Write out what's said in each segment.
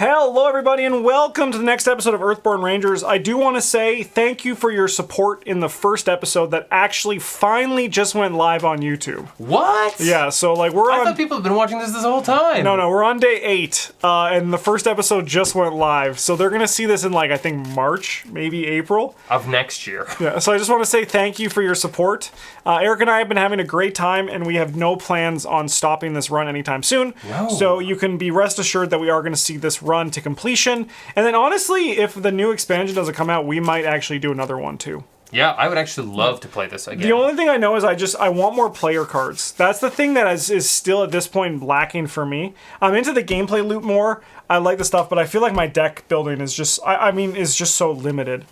Hello everybody and welcome to the next episode of Earthborn Rangers. I do want to say thank you for your support in the first episode that actually finally just went live on YouTube. What? Yeah, so like I thought people have been watching this whole time. No, we're on day 8 and the first episode just went live. So they're going to see this in like I think March, maybe April. Of next year. Yeah, so I just want to say thank you for your support. Eric and I have been having a great time and we have no plans on stopping this run anytime soon. No. So you can be rest assured that we are going to see this run to completion. And then honestly, if the new expansion doesn't come out, we might actually do another one too. Yeah, I would actually love to play this again. The only thing I know is I want more player cards. That's the thing that is still at this point lacking for me. I'm into the gameplay loop more. I like the stuff, but I feel like my deck building is just, is just so limited.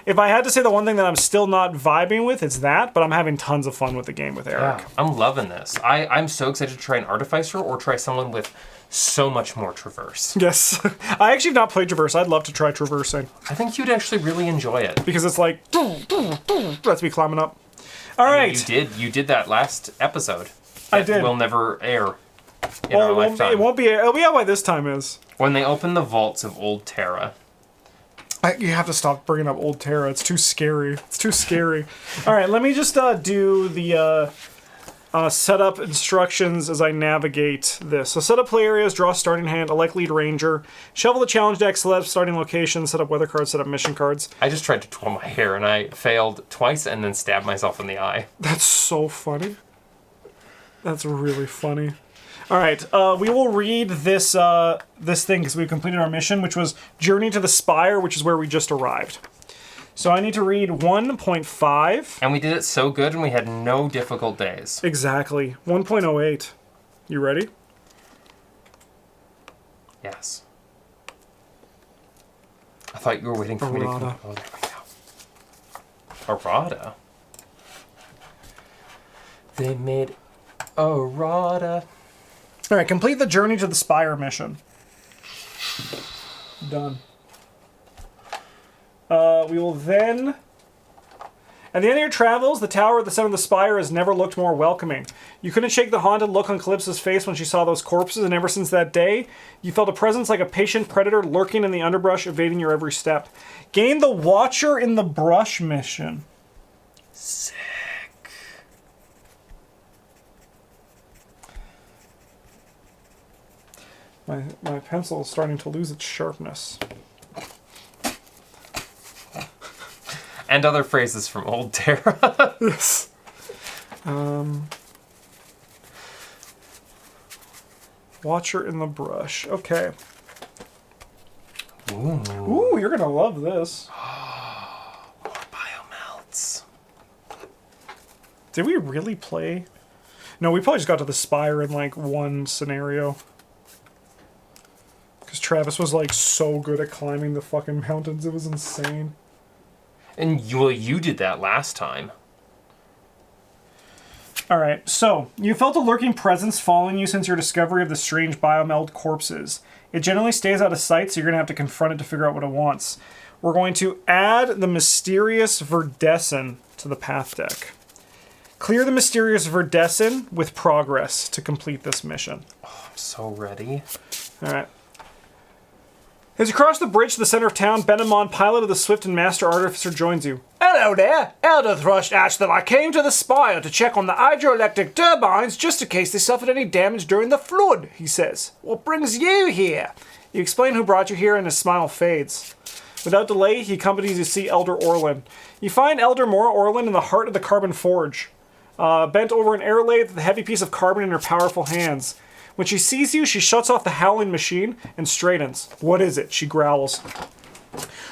If I had to say the one thing that I'm still not vibing with, it's that, but I'm having tons of fun with the game with Eric. Yeah, I'm loving this. I'm so excited to try an Artificer or try someone with so much more Traverse. Yes. I actually have not played Traverse. I'd love to try Traversing. I think you'd actually really enjoy it. Because it's like, that's me climbing up. All right. You did that last episode. I did. Will never air in our lifetime. It'll be out by this time is. When they open the vaults of Old Terra. You have to stop bringing up Old Terra. It's too scary. It's too scary. All right, let me just do the setup instructions as I navigate this. So set up play areas, draw starting hand, elect lead ranger, shuffle the challenge deck, select starting location, set up weather cards, set up mission cards. I just tried to twirl my hair and I failed twice and then stabbed myself in the eye. That's so funny. That's really funny. All right, we will read this this thing because we've completed our mission, which was Journey to the Spire, which is where we just arrived. So I need to read 1.5. And we did it so good and we had no difficult days. Exactly. 1.08. You ready? Yes. I thought you were waiting for me to come. Oh, there we go. Errata? They made errata. All right, complete the Journey to the Spire mission. Done. We will then... At the end of your travels, the tower at the center of the spire has never looked more welcoming. You couldn't shake the haunted look on Calypso's face when she saw those corpses, and ever since that day, you felt a presence like a patient predator lurking in the underbrush, evading your every step. Gain the Watcher in the Brush mission. Sick. My pencil is starting to lose its sharpness. And other phrases from Old Terra. Yes. Watcher in the Brush. Okay. Ooh, you're gonna love this. More biomelts. Did we really play? No, we probably just got to the Spire in like one scenario. Because Travis was like so good at climbing the fucking mountains, it was insane. And you did that last time. Alright, so, you felt a lurking presence following you since your discovery of the strange biomeld corpses. It generally stays out of sight, so you're going to have to confront it to figure out what it wants. We're going to add the Mysterious Verdescent to the path deck. Clear the Mysterious Verdescent with progress to complete this mission. Oh, I'm so ready. Alright. As you cross the bridge to the center of town, Benamon, pilot of the Swift and Master Artificer, joins you. Hello there. Elder Thrush asked that I came to the Spire to check on the hydroelectric turbines just in case they suffered any damage during the flood, he says. What brings you here? You explain who brought you here and his smile fades. Without delay, he accompanies you to see Elder Orlin. You find Elder Mora Orlin in the heart of the Carbon Forge, bent over an air lathe with a heavy piece of carbon in her powerful hands. When she sees you, she shuts off the howling machine and straightens. What is it? She growls.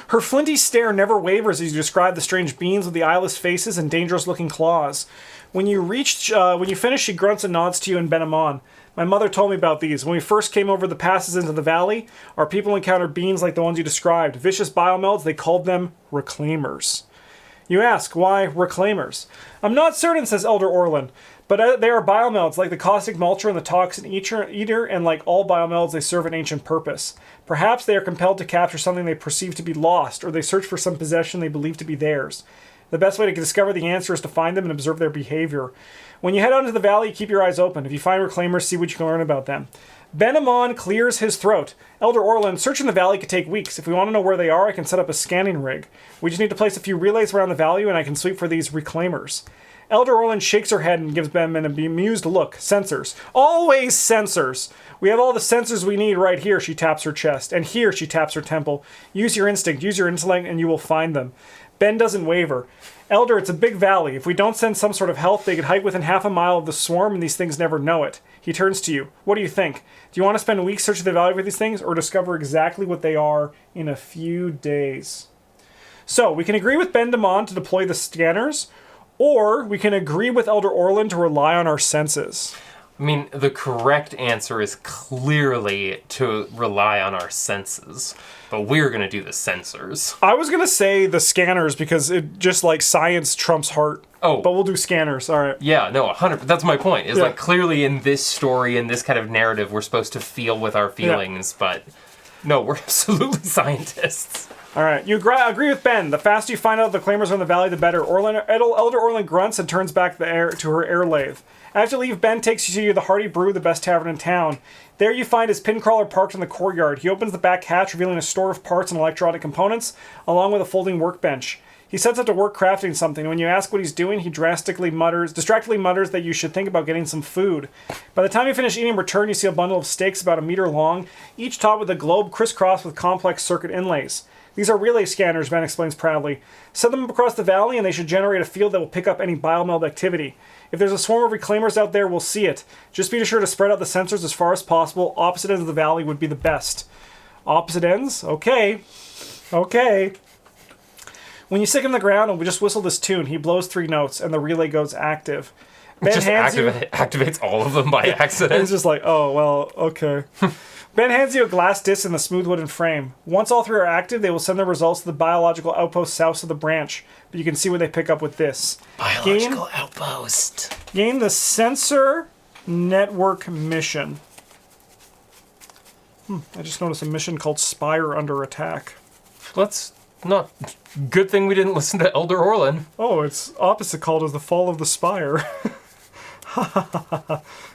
Her flinty stare never wavers as you describe the strange beings with the eyeless faces and dangerous-looking claws. When you finish, she grunts and nods to you and Benamon. My mother told me about these. When we first came over the passes into the valley, our people encountered beings like the ones you described. Vicious biomelds, they called them Reclaimers. You ask, why Reclaimers? I'm not certain, says Elder Orlin. But they are biomelds, like the caustic mulcher and the toxin eater, and like all biomelds, they serve an ancient purpose. Perhaps they are compelled to capture something they perceive to be lost, or they search for some possession they believe to be theirs. The best way to discover the answer is to find them and observe their behavior. When you head out into the valley, keep your eyes open. If you find Reclaimers, see what you can learn about them. Benamon clears his throat. Elder Orlin, searching the valley could take weeks. If we want to know where they are, I can set up a scanning rig. We just need to place a few relays around the valley and I can sweep for these reclaimers. Elder Orlin shakes her head and gives Benman a bemused look. Sensors. Always sensors. We have all the sensors we need right here, she taps her chest. And here, she taps her temple. Use your instinct, use your intellect, and you will find them. Ben doesn't waver. Elder, it's a big valley. If we don't send some sort of help, they could hide within half a mile of the swarm and these things never know it. He turns to you. What do you think? Do you want to spend weeks searching the valley for these things or discover exactly what they are in a few days? So, we can agree with Ben Damon to deploy the scanners, or we can agree with Elder Orlin to rely on our senses. I mean, the correct answer is clearly to rely on our senses. But we're going to do the sensors. I was going to say the scanners because it just like science trumps heart. Oh. But we'll do scanners, all right. Yeah, no, 100%. That's my point. Is Yeah. like clearly in this story, in this kind of narrative, we're supposed to feel with our feelings, but no, we're absolutely scientists. All right, you agree with Ben. The faster you find out the claimers are in the valley, the better. Elder Orlin grunts and turns back to her air lathe. After you leave, Ben takes you to the Hearty Brew, the best tavern in town. There you find his pin crawler parked in the courtyard. He opens the back hatch, revealing a store of parts and electronic components, along with a folding workbench. He sets out to work crafting something, and when you ask what he's doing, he distractedly mutters that you should think about getting some food. By the time you finish eating and return, you see a bundle of stakes about a meter long, each topped with a globe crisscrossed with complex circuit inlays. These are relay scanners, Ben explains proudly. Set them across the valley and they should generate a field that will pick up any biomeld activity. If there's a swarm of reclaimers out there, we'll see it. Just be sure to spread out the sensors as far as possible. Opposite ends of the valley would be the best. Opposite ends? Okay. Okay. When you stick him in the ground and we just whistle this tune, he blows 3 notes and the relay goes active. Ben Just activates all of them by accident. He's just like, oh, well, okay. Ben hands you a glass disc in the smooth wooden frame. Once all 3 are active, they will send the results to the biological outpost south of the branch. But you can see what they pick up with this. Biological outpost. Gain the sensor network mission. I just noticed a mission called Spire under attack. Let's not... Good thing we didn't listen to Elder Orlin. Oh, it's opposite called as the Fall of the Spire.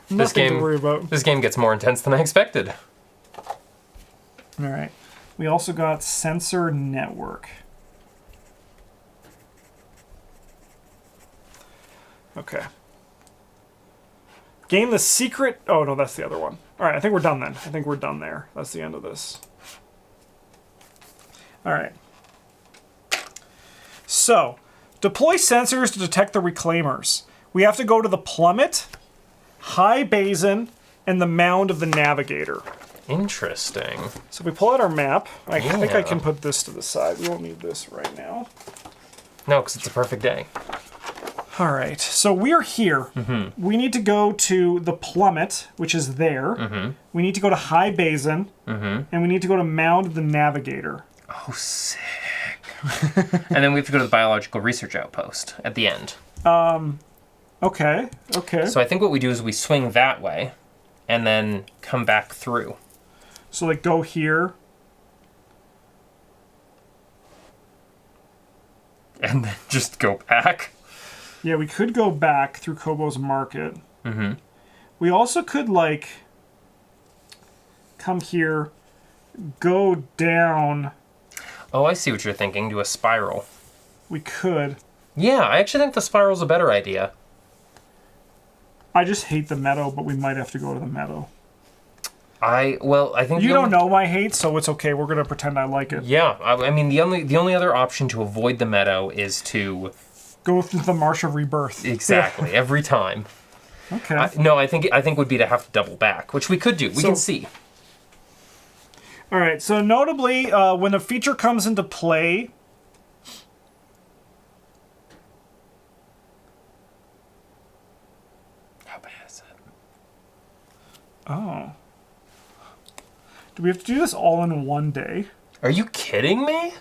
Nothing to worry about. This game gets more intense than I expected. All right. We also got sensor network. Okay. Gain the secret... Oh, no, that's the other one. All right, I think we're done then. I think we're done there. That's the end of this. All right. So, deploy sensors to detect the reclaimers. We have to go to the plummet, high basin, and the mound of the navigator. Interesting. So if we pull out our map, I think I Yeah. can put this to the side. We won't need this right now. No, because it's a perfect day. All right, so we're here. We need to go to the plummet, which is there. We need to go to high basin, and we need to go to mound of the navigator. Oh, sick. And then we have to go to the biological research outpost at the end. Okay. So I think what we do is we swing that way, and then come back through. So like go here. And then just go back. Yeah, we could go back through Kobo's market. We also could like come here, go down. Oh, I see what you're thinking. Do a spiral. We could. Yeah, I actually think the spiral's a better idea. I just hate the meadow, but we might have to go to the meadow. I think You don't know my hate, so it's okay. We're gonna pretend I like it. Yeah, I mean the only other option to avoid the meadow is to Go through the Marsh of Rebirth. exactly every time. Okay. I think would be to have to double back, which we could do. We can see. All right. So notably, when a feature comes into play, How bad is it? oh, do we have to do this all in one day? Are you kidding me?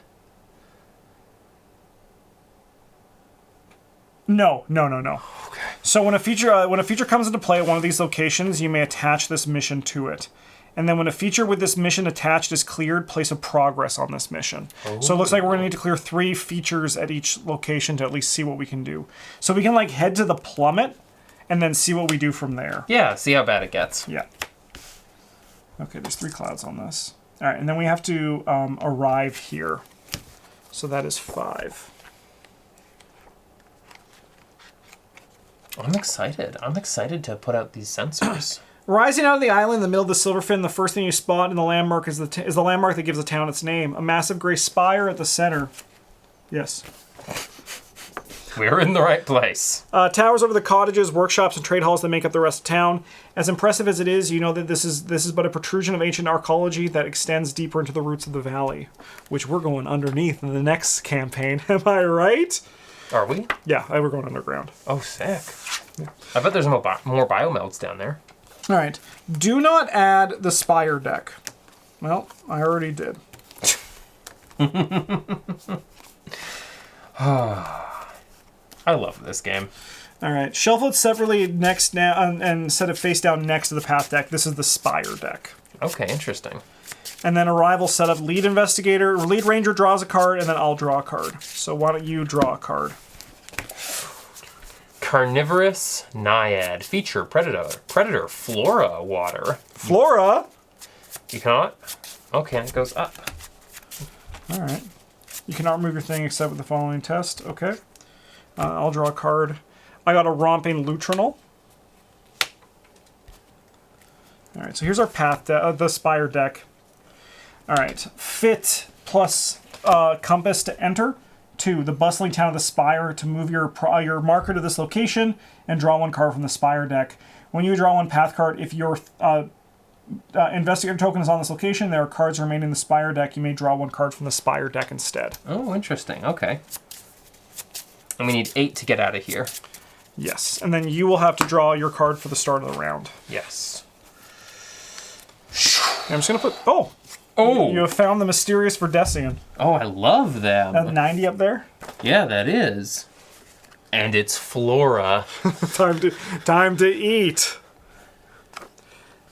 No. Okay. So when a feature comes into play at one of these locations, you may attach this mission to it. And then when a feature with this mission attached is cleared, place a progress on this mission. So it looks like we're going to need to clear 3 features at each location to at least see what we can do. So we can like head to the plummet and then see what we do from there. Yeah, see how bad it gets. Yeah. Okay, there's 3 clouds on this. All right, and then we have to arrive here. So that is 5. I'm excited. I'm excited to put out these sensors. Rising out of the island in the middle of the Silverfin, the first thing you spot in the landmark is the landmark that gives the town its name. A massive gray spire at the center. Yes. We're in the right place. Towers over the cottages, workshops, and trade halls that make up the rest of town. As impressive as it is, you know that this is but a protrusion of ancient archaeology that extends deeper into the roots of the valley, which we're going underneath in the next campaign. Am I right? Are we? Yeah, we're going underground. Oh, sick. I bet there's more biomelds down there. All right. Do not add the Spire deck. Well, I already did. I love this game. All right. Shuffle it separately next now and set it face down next to the path deck. This is the Spire deck. Okay, interesting. And then arrival setup. Lead investigator, or lead ranger draws a card, and then I'll draw a card. So why don't you draw a card? Carnivorous Naiad. Feature Predator Flora Water. Flora? You cannot? Okay, it goes up. All right. You cannot remove your thing except with the following test. Okay. I'll draw a card. I got a Romping Lutrinal. All right, so here's our path, the Spire deck. All right, fit plus compass to enter. 2, the bustling town of the Spire to move your marker to this location and draw 1 card from the Spire deck. When you draw 1 path card, if your investigator token is on this location, there are cards remaining in the Spire deck. You may draw 1 card from the Spire deck instead. Oh, interesting. Okay. And we need 8 to get out of here. Yes, and then you will have to draw your card for the start of the round. Yes. And I'm just going to put... Oh! Oh! You have found the mysterious Verdesian. Oh, I love them. That 90 up there? Yeah, that is. And it's Flora. Time to eat.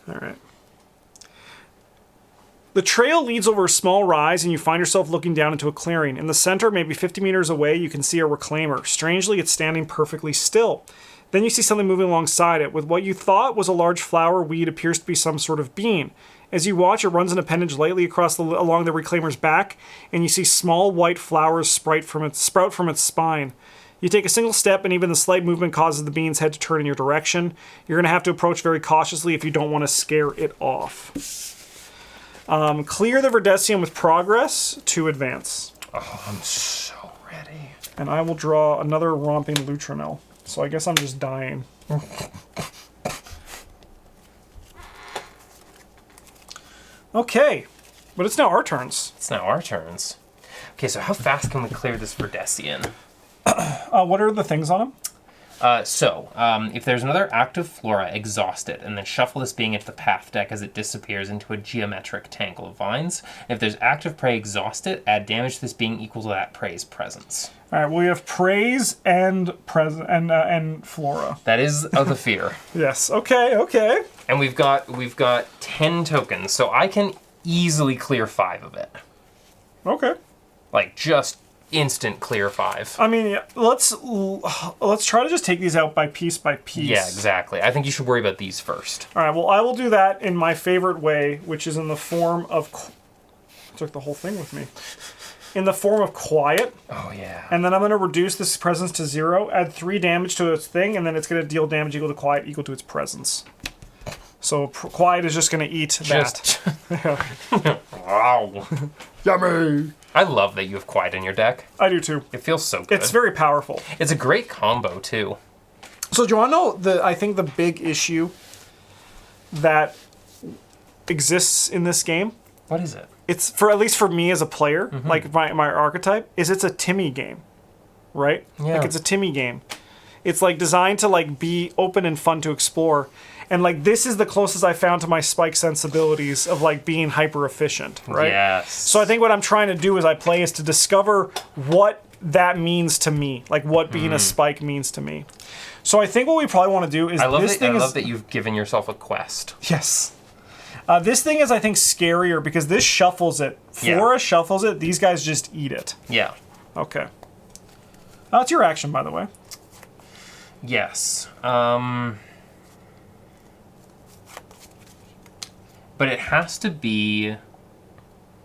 All right. The trail leads over a small rise, and you find yourself looking down into a clearing. In the center, maybe 50 meters away, you can see a reclaimer. Strangely, it's standing perfectly still. Then you see something moving alongside it. With what you thought was a large flower weed appears to be some sort of bean. As you watch, it runs an appendage lightly along the reclaimer's back, and you see small white flowers sprout from its spine. You take a single step, and even the slight movement causes the bean's head to turn in your direction. You're going to have to approach very cautiously if you don't want to scare it off. Clear the Verdesian with progress to advance. Oh, I'm so ready. And I will draw another Romping Lutrinal. So I guess I'm just dying. Okay. But it's now our turns. It's now our turns. Okay, so how fast can we clear this Verdesian? What are the things on him? If there's another active flora, exhaust it, and then shuffle this being into the path deck as it disappears into a geometric tangle of vines. If there's active prey, exhaust it, add damage to this being equal to that prey's presence. All right, well, we have praise and flora. That is of the fear. Yes. Okay. And we've got 10 tokens, so I can easily clear 5 of it. Okay. Like just instant clear 5. I mean, let's try to just take these out piece by piece. Yeah, exactly. I think you should worry about these first. All right. Well, I will do that in my favorite way, which is in the form of. I took the whole thing with me. In the form of quiet. Oh yeah. And then I'm going to reduce this presence to 0, add 3 damage to its thing, and then it's going to deal damage equal to quiet equal to its presence. So quiet is just going to eat that. Wow. Yummy. I love that you have quiet in your deck. I do too. It feels so good. It's very powerful. It's a great combo too. So do you want to know I think the big issue that exists in this game? What is it? It's at least for me as a player, like my archetype, is it's a Timmy game. Right? Yeah. Like it's a Timmy game. It's like designed to like be open and fun to explore. And like this is the closest I found to my spike sensibilities of like being hyper efficient, right? Yes. So I think what I'm trying to do as I play is to discover what that means to me, like what being a spike means to me. So I think what we probably want to do is I love that you've given yourself a quest. Yes. This thing is, I think, scarier because this shuffles it. Flora shuffles it. These guys just eat it. Yeah. Okay. That's your action, by the way. Yes. But it has to be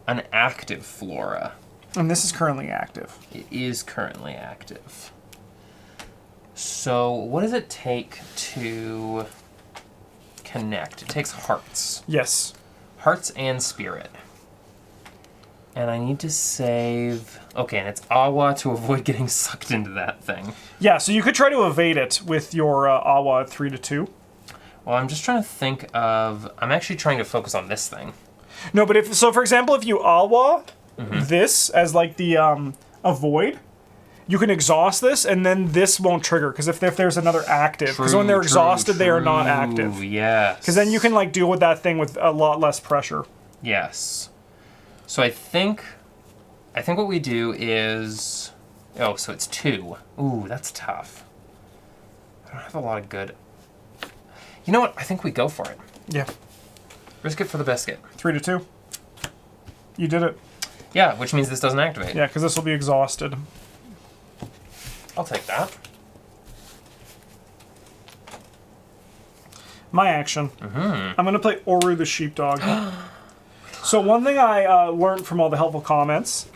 an active flora. And this is currently active. It is currently active. So what does it take to connect? It takes hearts. Yes. Hearts and spirit. And I need to save... Okay, and it's Awa to avoid getting sucked into that thing. Yeah, so you could try to evade it with your Awa at 3-2. Well, I'm just trying to think of... I'm actually trying to focus on this thing. No, but if... So, for example, if you Awa this as, like, the avoid, you can exhaust this, and then this won't trigger, because if there's another active... Because when they're exhausted, they are not active. Yes. Because then you can, like, deal with that thing with a lot less pressure. Yes. So I think what we do is... Oh, so it's 2. Ooh, that's tough. I don't have a lot of good... You know what? I think we go for it. Yeah. Risk it for the biscuit. 3-2. You did it. Yeah, which means this doesn't activate. Yeah, because this will be exhausted. I'll take that. My action. I'm going to play Oru the Sheepdog. So one thing I learned from all the helpful comments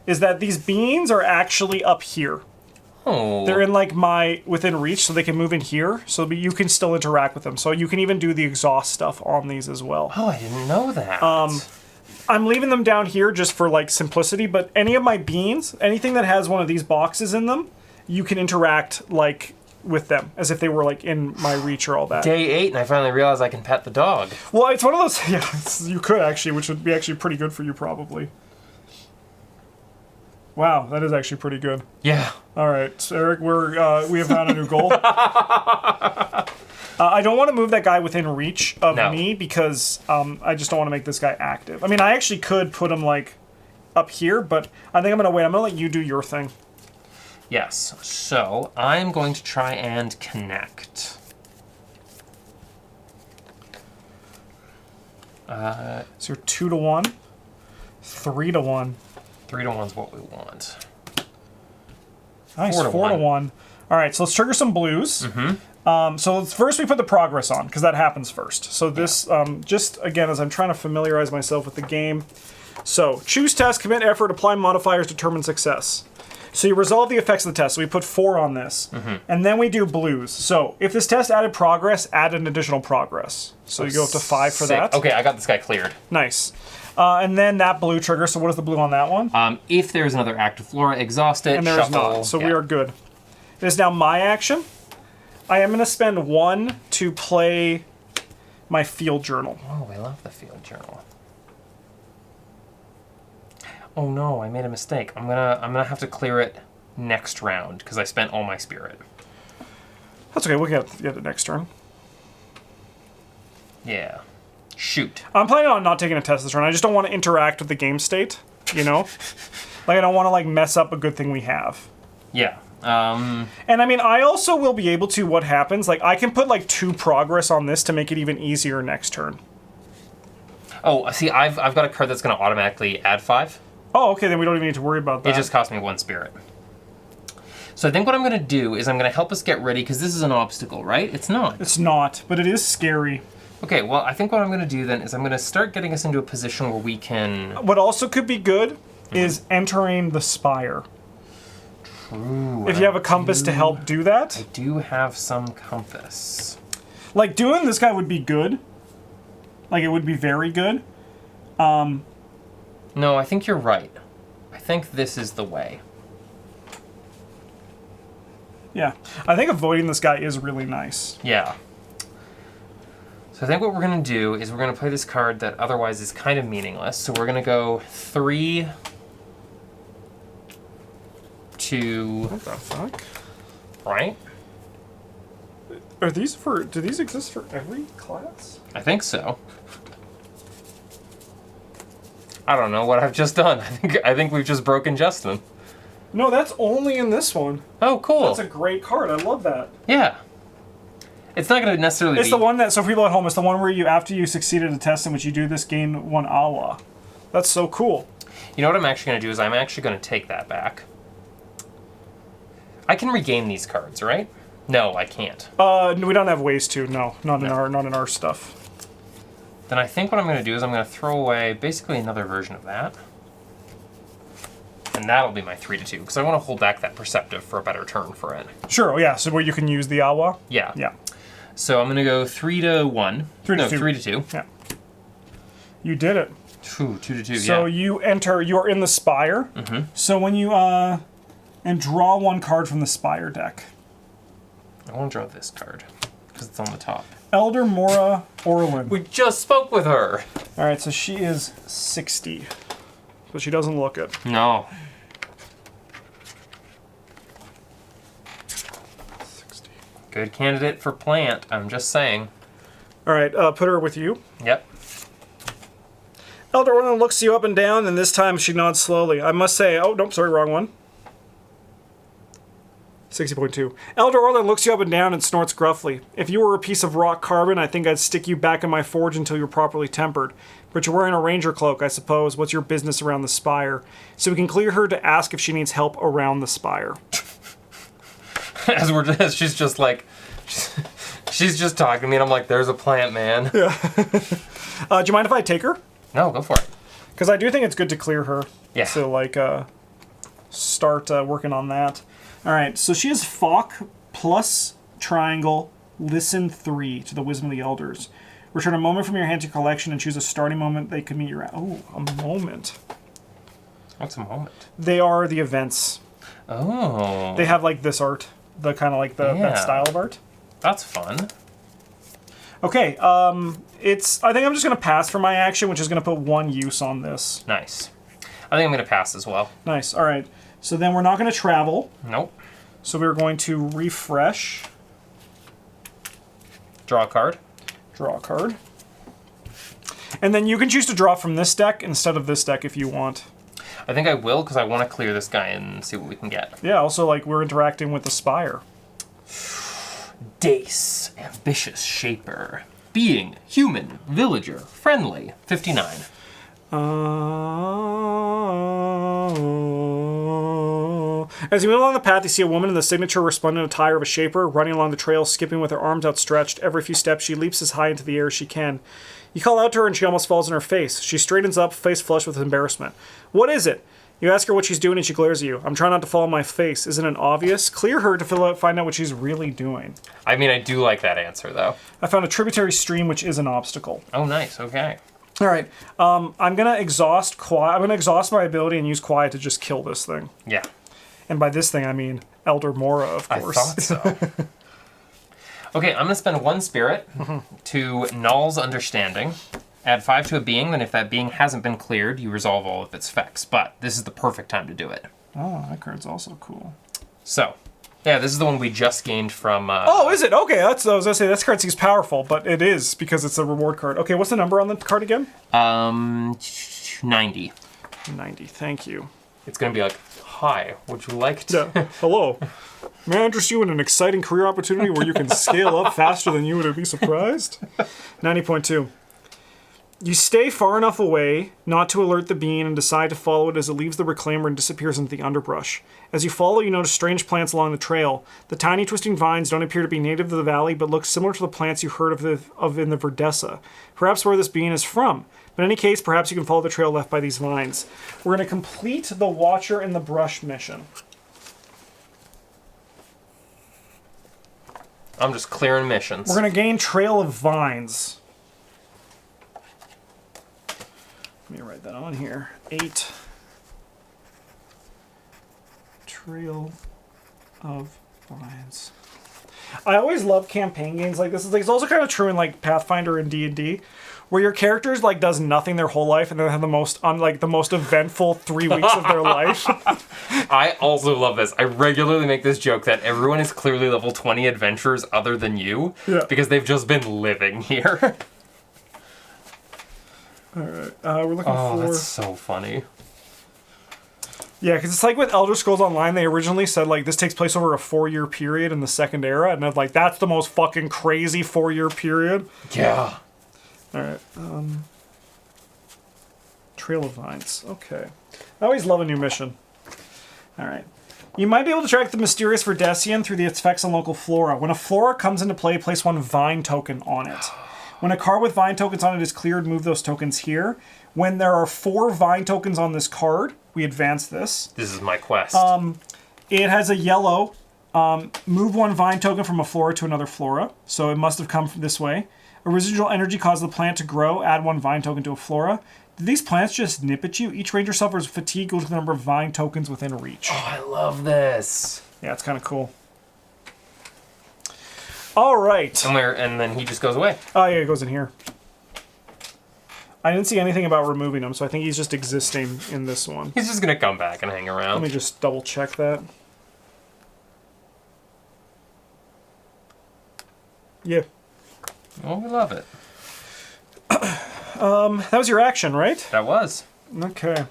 is that these beans are actually up here. Oh. They're in like within reach, so they can move in here. So you can still interact with them. So you can even do the exhaust stuff on these as well. Oh, I didn't know that. I'm leaving them down here just for like simplicity, but any of my beans, anything that has one of these boxes in them, you can interact like with them as if they were like in my reach or all that. Day 8, and I finally realized I can pet the dog. Well, it's one of those. Yeah, you could actually, which would be actually pretty good for you probably. Wow, that is actually pretty good. Yeah. All right, so Eric, we have found a new goal. I don't want to move that guy within reach of me because I just don't want to make this guy active. I mean, I actually could put him like up here, but I think I'm gonna wait. I'm gonna let you do your thing. Yes. So I'm going to try and connect. So you're 2-1, 3-1. 3-1's what we want. Nice, 4-1. 4-1. All right, so let's trigger some blues. So first we put the progress on, because that happens first. So this, just again, as I'm trying to familiarize myself with the game. So, choose test, commit effort, apply modifiers, determine success. So you resolve the effects of the test. So we put 4 on this. And then we do blues. So if this test added progress, add an additional progress. So you go up to 5 for that. Okay, I got this guy cleared. Nice. And then that blue trigger. So what is the blue on that one? If there's another active flora, exhaust it, and there's shuffle. not. So we are good. It is now my action. I am going to spend 1 to play my field journal. Oh, I love the field journal. Oh no, I made a mistake. I'm gonna have to clear it next round because I spent all my spirit. That's okay. We'll get it next turn. Yeah. Shoot. I'm planning on not taking a test this turn. I just don't want to interact with the game state. You know, like I don't want to like mess up a good thing we have. Yeah. And I mean, I also will be able to. What happens? Like I can put like 2 progress on this to make it even easier next turn. Oh, see, I've got a card that's gonna automatically add 5. Oh, okay, then we don't even need to worry about that. It just cost me 1 spirit. So I think what I'm going to do is I'm going to help us get ready, because this is an obstacle, right? It's not. It's not, but it is scary. Okay, well, I think what I'm going to do then is I'm going to start getting us into a position where we can... What also could be good is entering the Spire. True. If you have a compass to help do that. I do have some compass. Like, doing this guy would be good. Like, it would be very good. No, I think you're right. I think this is the way. Yeah. I think avoiding this guy is really nice. Yeah. So I think what we're going to do is we're going to play this card that otherwise is kind of meaningless. So we're going to go 3 to... What the fuck? Right? Are these for... Do these exist for every class? I think so. I don't know what I've just done. I think we've just broken Justin. No, that's only in this one. Oh, cool. That's a great card. I love that. Yeah. It's not going to necessarily It's the one that, so for people at home, it's the one where you, after you succeeded a test in which you do this, gain 1 awa. That's so cool. You know what I'm actually going to do is I'm actually going to take that back. I can regain these cards, right? No, I can't. No, we don't have ways to. No, not in our stuff. Then I think what I'm going to do is I'm going to throw away basically another version of that. And that'll be my 3-2, because I want to hold back that Perceptive for a better turn for it. Sure, oh, yeah, so where you can use the Awa? Yeah. Yeah. So I'm going to go 3-1. 3-2. Yeah. You did it. 2-2, So you are in the Spire. So when you, and draw one card from the Spire deck. I want to draw this card, because it's on the top. Elder Mora Orlin. We just spoke with her. All right, so she is 60. But she doesn't look it. No. 60. Good candidate for plant, I'm just saying. All right, put her with you. Yep. Elder Orlin looks you up and down, and this time she nods slowly. I must say, oh, nope, sorry, wrong one. 60.2. Elder Orlin looks you up and down and snorts gruffly. If you were a piece of rock carbon, I think I'd stick you back in my forge until you're properly tempered. But you're wearing a ranger cloak, I suppose. What's your business around the Spire? So we can clear her to ask if she needs help around the Spire. As she's just like, she's just talking to me, and I'm like, there's a plant, man. Yeah. Do you mind if I take her? No, go for it. Because I do think it's good to clear her. Yeah. So, like, start working on that. All right, so she has Falk plus Triangle, Listen 3 to the Wisdom of the Elders. Return a moment from your hand to collection and choose a starting moment they can meet your... Oh, a moment. What's a moment? They are the events. Oh. They have, like, this art. The kind of, like, that style of art. That's fun. Okay, I think I'm just going to pass for my action, which is going to put one use on this. Nice. I think I'm going to pass as well. Nice, all right. So then we're not going to travel. Nope. So we're going to refresh. Draw a card. Draw a card. And then you can choose to draw from this deck instead of this deck if you want. I think I will, because I want to clear this guy and see what we can get. Yeah, also, like, we're interacting with the Spire. Dace, ambitious shaper. Being, human, villager, friendly, 59. As you move along the path, you see a woman in the signature resplendent attire of a shaper running along the trail, skipping with her arms outstretched. Every few steps, she leaps as high into the air as she can. You call out to her and she almost falls on her face. She straightens up, face flushed with embarrassment. What is it? You ask her what she's doing and she glares at you. I'm trying not to fall on my face. Isn't it obvious? Clear her to find out what she's really doing. I mean, I do like that answer, though. I found a tributary stream, which is an obstacle. Oh, nice. Okay. All right. I'm gonna exhaust quiet. I'm gonna exhaust my ability and use quiet to just kill this thing. Yeah. And by this thing, I mean Elder Mora, of course. I thought so. Okay, I'm gonna spend 1 spirit to Null's Understanding. Add 5 to a being, then if that being hasn't been cleared, you resolve all of its effects. But this is the perfect time to do it. Oh, that card's also cool. So, yeah, this is the one we just gained from... oh, is it? Okay, I was gonna say, this card seems powerful, but it is, because it's a reward card. Okay, what's the number on the card again? 90. 90, thank you. It's gonna be like, hi, would you like to... Yeah. Hello. May I interest you in an exciting career opportunity where you can scale up faster than you would be surprised? 90.2. You stay far enough away not to alert the being and decide to follow it as it leaves the reclaimer and disappears into the underbrush. As you follow, you notice strange plants along the trail. The tiny twisting vines don't appear to be native to the valley, but look similar to the plants you heard of in the Verdessa. Perhaps where this being is from. But in any case, perhaps you can follow the trail left by these vines. We're going to complete the Watcher in the Brush mission. I'm just clearing missions. We're going to gain Trail of Vines. Let me write that on here. 8. Trail of Vines. I always love campaign games like this. It's also kind of true in like Pathfinder and D&D, where your characters like does nothing their whole life and then have the most eventful 3 weeks of their life. I also love this. I regularly make this joke that everyone is clearly level 20 adventurers other than you, because they've just been living here. All right, we're looking for... Oh, that's so funny. Yeah, because it's like with Elder Scrolls Online, they originally said, like, this takes place over a 4-year period in the Second Era, and I was like, that's the most fucking crazy 4-year period. Yeah. Alright, Trail of Vines, okay. I always love a new mission. Alright. You might be able to track the mysterious Verdessian through the effects on local flora. When a flora comes into play, place 1 vine token on it. When a card with vine tokens on it is cleared, move those tokens here. When there are 4 vine tokens on this card, we advance this. This is my quest. It has a yellow. Move 1 vine token from a flora to another flora. So it must have come from this way. A residual energy causes the plant to grow. Add 1 vine token to a flora. Did these plants just nip at you? Each ranger suffers fatigue equal to the number of vine tokens within reach. Oh, I love this. Yeah, it's kind of cool. All right. And then he just goes away. Oh, yeah, it goes in here. I didn't see anything about removing him, so I think he's just existing in this one. He's just going to come back and hang around. Let me just double check that. Yeah. Well, we love it. That was your action, right? That was. Okay.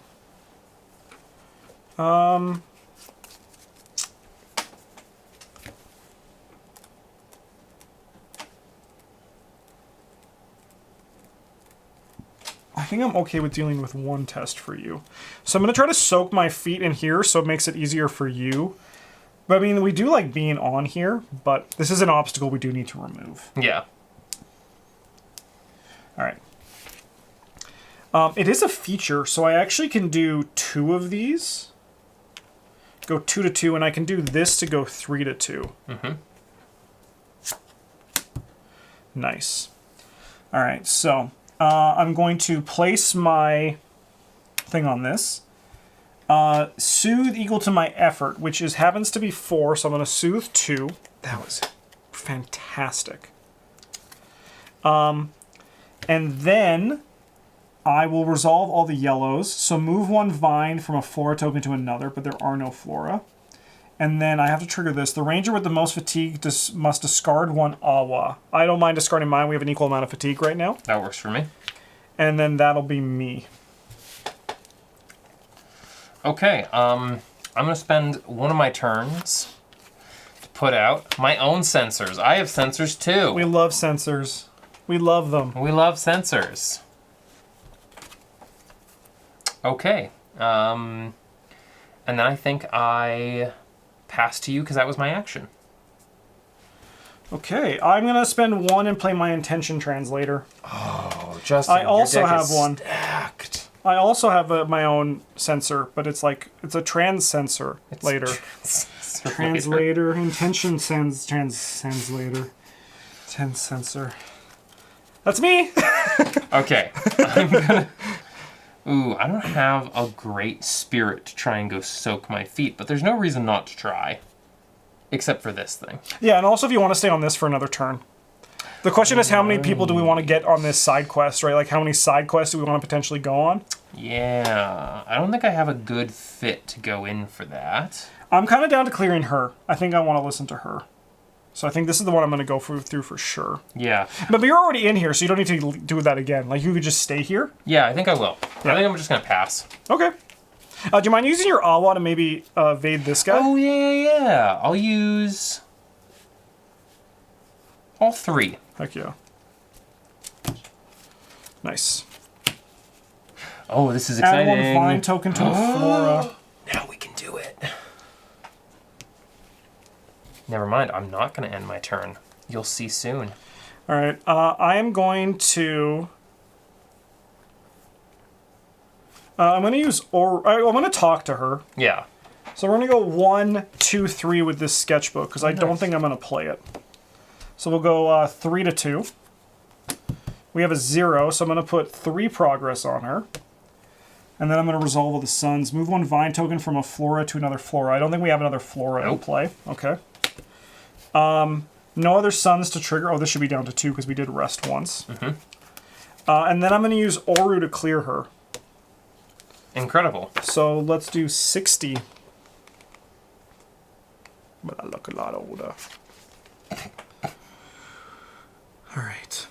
I think I'm okay with dealing with 1 test for you. So I'm going to try to soak my feet in here so it makes it easier for you. But I mean, we do like being on here, but this is an obstacle we do need to remove. Yeah. All right. It is a feature, so I actually can do 2 of these. Go 2 to 2, and I can do this to go 3 to 2. Mm-hmm. Nice. All right, so I'm going to place my thing on this. Soothe equal to my effort, which happens to be 4, so I'm going to soothe 2. That was fantastic. And then I will resolve all the yellows. So move 1 vine from a flora token to another, but there are no flora. And then I have to trigger this. The ranger with the most fatigue must discard 1 awa. I don't mind discarding mine. We have an equal amount of fatigue right now. That works for me. And then that'll be me. Okay, I'm going to spend one of my turns to put out my own sensors. I have sensors too. We love sensors. We love them. We love sensors. Okay, and then I think I pass to you because that was my action. Okay, I'm going to spend 1 and play my intention translator. Oh, Justin, I also your deck have is 1. Stacked. I also have my own sensor, but it's a trans sensor later. Translator, intention translator. Trans sensor. That's me! Okay, I'm gonna... Ooh, I don't have a great spirit to try and go soak my feet, but there's no reason not to try. Except for this thing. Yeah, and also if you want to stay on this for another turn. The question is how many people do we want to get on this side quest, right? Like how many side quests do we want to potentially go on? Yeah, I don't think I have a good fit to go in for that. I'm kind of down to clearing her. I think I want to listen to her. So I think this is the one I'm going to go through for sure. Yeah. But you're already in here, so you don't need to do that again. Like, you could just stay here. Yeah, I think I will. Yeah. I think I'm just going to pass. Okay. Do you mind using your awa to maybe evade this guy? Oh, yeah. I'll use all 3. Heck yeah. Nice. Oh, this is exciting. Add 1 vine token to a flora. Now we can do it. Never mind, I'm not going to end my turn. You'll see soon. All right, I am going to use, I'm going to talk to her. Yeah. So we're going to go 1, 2, 3 with this sketchbook, because I don't think I'm going to play it. So we'll go 3 to 2. We have a 0, so I'm going to put 3 progress on her. And then I'm going to resolve all the suns. Move 1 vine token from a flora to another flora. I don't think we have another flora in play. Okay. No other suns to trigger. Oh, this should be down to 2 because we did rest once. Mm-hmm. And then I'm going to use Oru to clear her. Incredible. So let's do 60. But I look a lot older. Alright.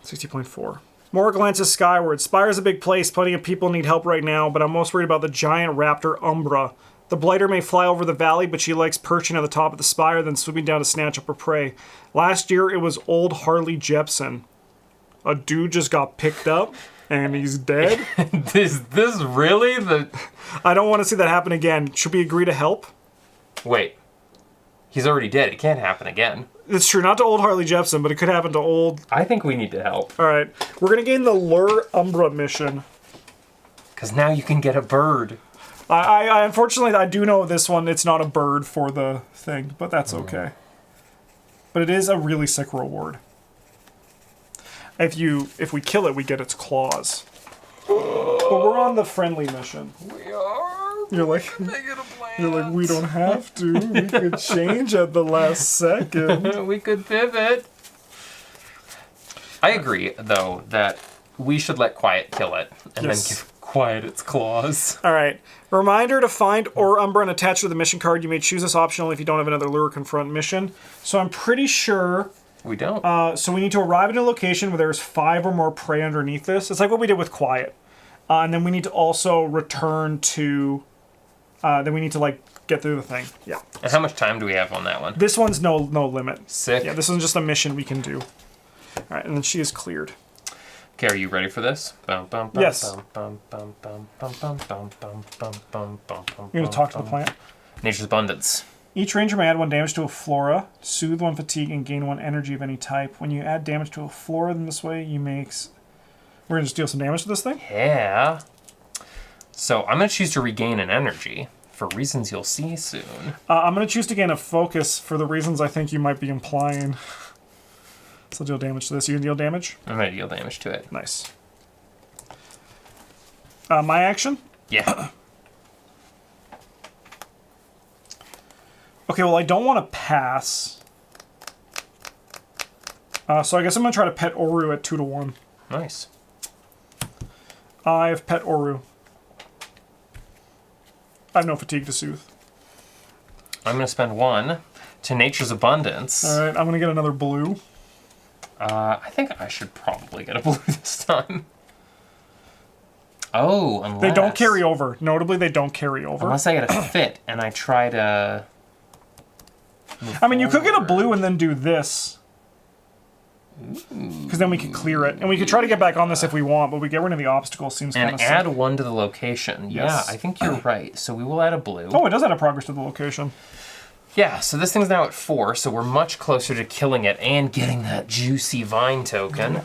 60.4. Mora glances skyward. Spire's a big place. Plenty of people need help right now, but I'm most worried about the giant raptor Umbra. The blighter may fly over the valley, but she likes perching at the top of the spire, then swooping down to snatch up her prey. Last year, it was old Harley Jepson. A dude just got picked up, and he's dead. Is this really the... I don't want to see that happen again. Should we agree to help? Wait. He's already dead. It can't happen again. It's true, not to old Harley Jepsen, but it could happen to old... I think we need to help. All right, we're going to gain the Lure Umbra mission. Because now you can get a bird. I unfortunately, I do know this one, it's not a bird for the thing, but that's okay. But it is a really sick reward. If we kill it, we get its claws. But we're on the friendly mission. We are. You're like, we don't have to. We could change at the last second. We could pivot. I agree, though, that we should let Quiet kill it, and then give Quiet its claws. All right. Reminder to find or Umbra and attach to the mission card. You may choose this option only if you don't have another Lure Confront mission. So I'm pretty sure... We don't. So we need to arrive at a location where there's 5 or more prey underneath this. It's like what we did with Quiet. And then we need to also return to... then we need to, like, get through the thing. Yeah. And how much time do we have on that one? This one's no limit. Sick. Yeah, this one's just a mission we can do. All right, and then she is cleared. Okay, are you ready for this? Yes. You're You're going to talk to the plant? Nature's Abundance. Each ranger may add 1 damage to a flora, soothe 1 fatigue, and gain 1 energy of any type. When you add damage to a flora in this way, you make... We're going to just deal some damage to this thing? Yeah. So I'm going to choose to regain an energy for reasons you'll see soon. I'm going to choose to gain a focus for the reasons I think you might be implying. So deal damage to this. You can deal damage? I'm going to deal damage to it. Nice. My action? Yeah. Okay, well, I don't want to pass. So I guess I'm going to try to pet Oru at 2-1. Nice. I have pet Oru. I have no fatigue to soothe. I'm going to spend 1 to Nature's Abundance. All right, I'm going to get another blue. I think I should probably get a blue this time. Oh, unless... They don't carry over. Notably, they don't carry over. Unless I get a fit and I try to... I mean, you could get a blue and then do this. Because then we could clear it. And we could try to get back on this if we want, but we get rid of the obstacle seems kind of And add 1 to the location. Yes. Yeah, I think you're right. So we will add a blue. Oh, it does add a progress to the location. Yeah, so this thing's now at 4, so we're much closer to killing it and getting that juicy vine token.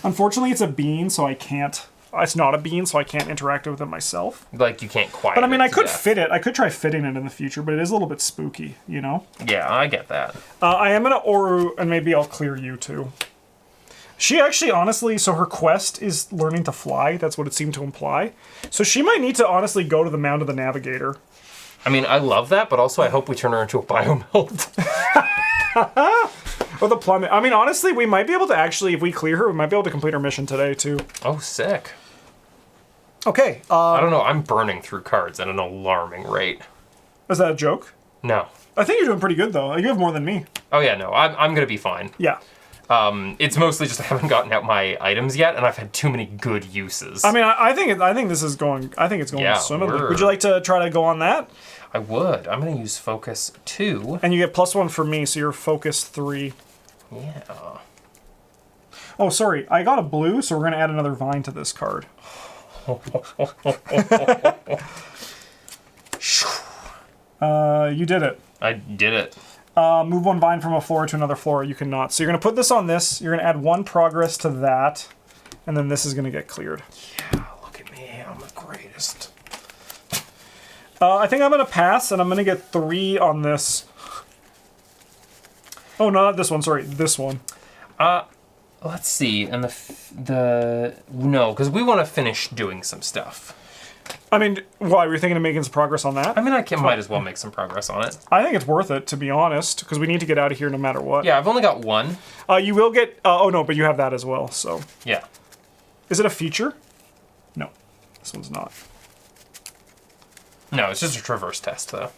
Unfortunately, it's a bean, so I can't... It's not a bean, so I can't interact with it myself. Like, you can't quiet But I mean, it I to could death. fit it. I could try fitting it in the future, but it is a little bit spooky, you know? Yeah, I get that. I am going to Oru, and maybe I'll clear you too. She actually, honestly, so her quest is learning to fly. That's what it seemed to imply. So she might need to honestly go to the Mound of the Navigator. I mean, I love that, but also I hope we turn her into a biomelt. Or the plummet. I mean, honestly, we might be able to actually, if we clear her, we might be able to complete our mission today too. Oh, sick. Okay. I don't know, I'm burning through cards at an alarming rate. Is that a joke? No. I think you're doing pretty good, though. You have more than me. Oh yeah, no, I'm gonna be fine. Yeah. It's mostly just I haven't gotten out my items yet, and I've had too many good uses. I mean, I think this is going. I think it's going swimmingly. Would you like to try to go on that? I would. I'm gonna use focus 2. And you get +1 for me, so you're focus 3. Yeah. Oh, sorry. I got a blue, so we're gonna add another vine to this card. You did it. I did it. Move 1 vine from a flora to another flora. You cannot. So you're gonna put this on this. You're gonna add 1 progress to that, and then this is gonna get cleared. Yeah, look at me. I'm the greatest. I think I'm gonna pass, and I'm gonna get 3 on this. Oh, no, not this one. Sorry, this one. Let's see. And no, because we want to finish doing some stuff. I mean, why? Were you thinking of making some progress on that? I mean, might as well make some progress on it. I think it's worth it, to be honest, because we need to get out of here no matter what. Yeah, I've only got 1. You will get... oh, no, but you have that as well, so... Yeah. Is it a feature? No. This one's not. No, it's just a traverse test, though.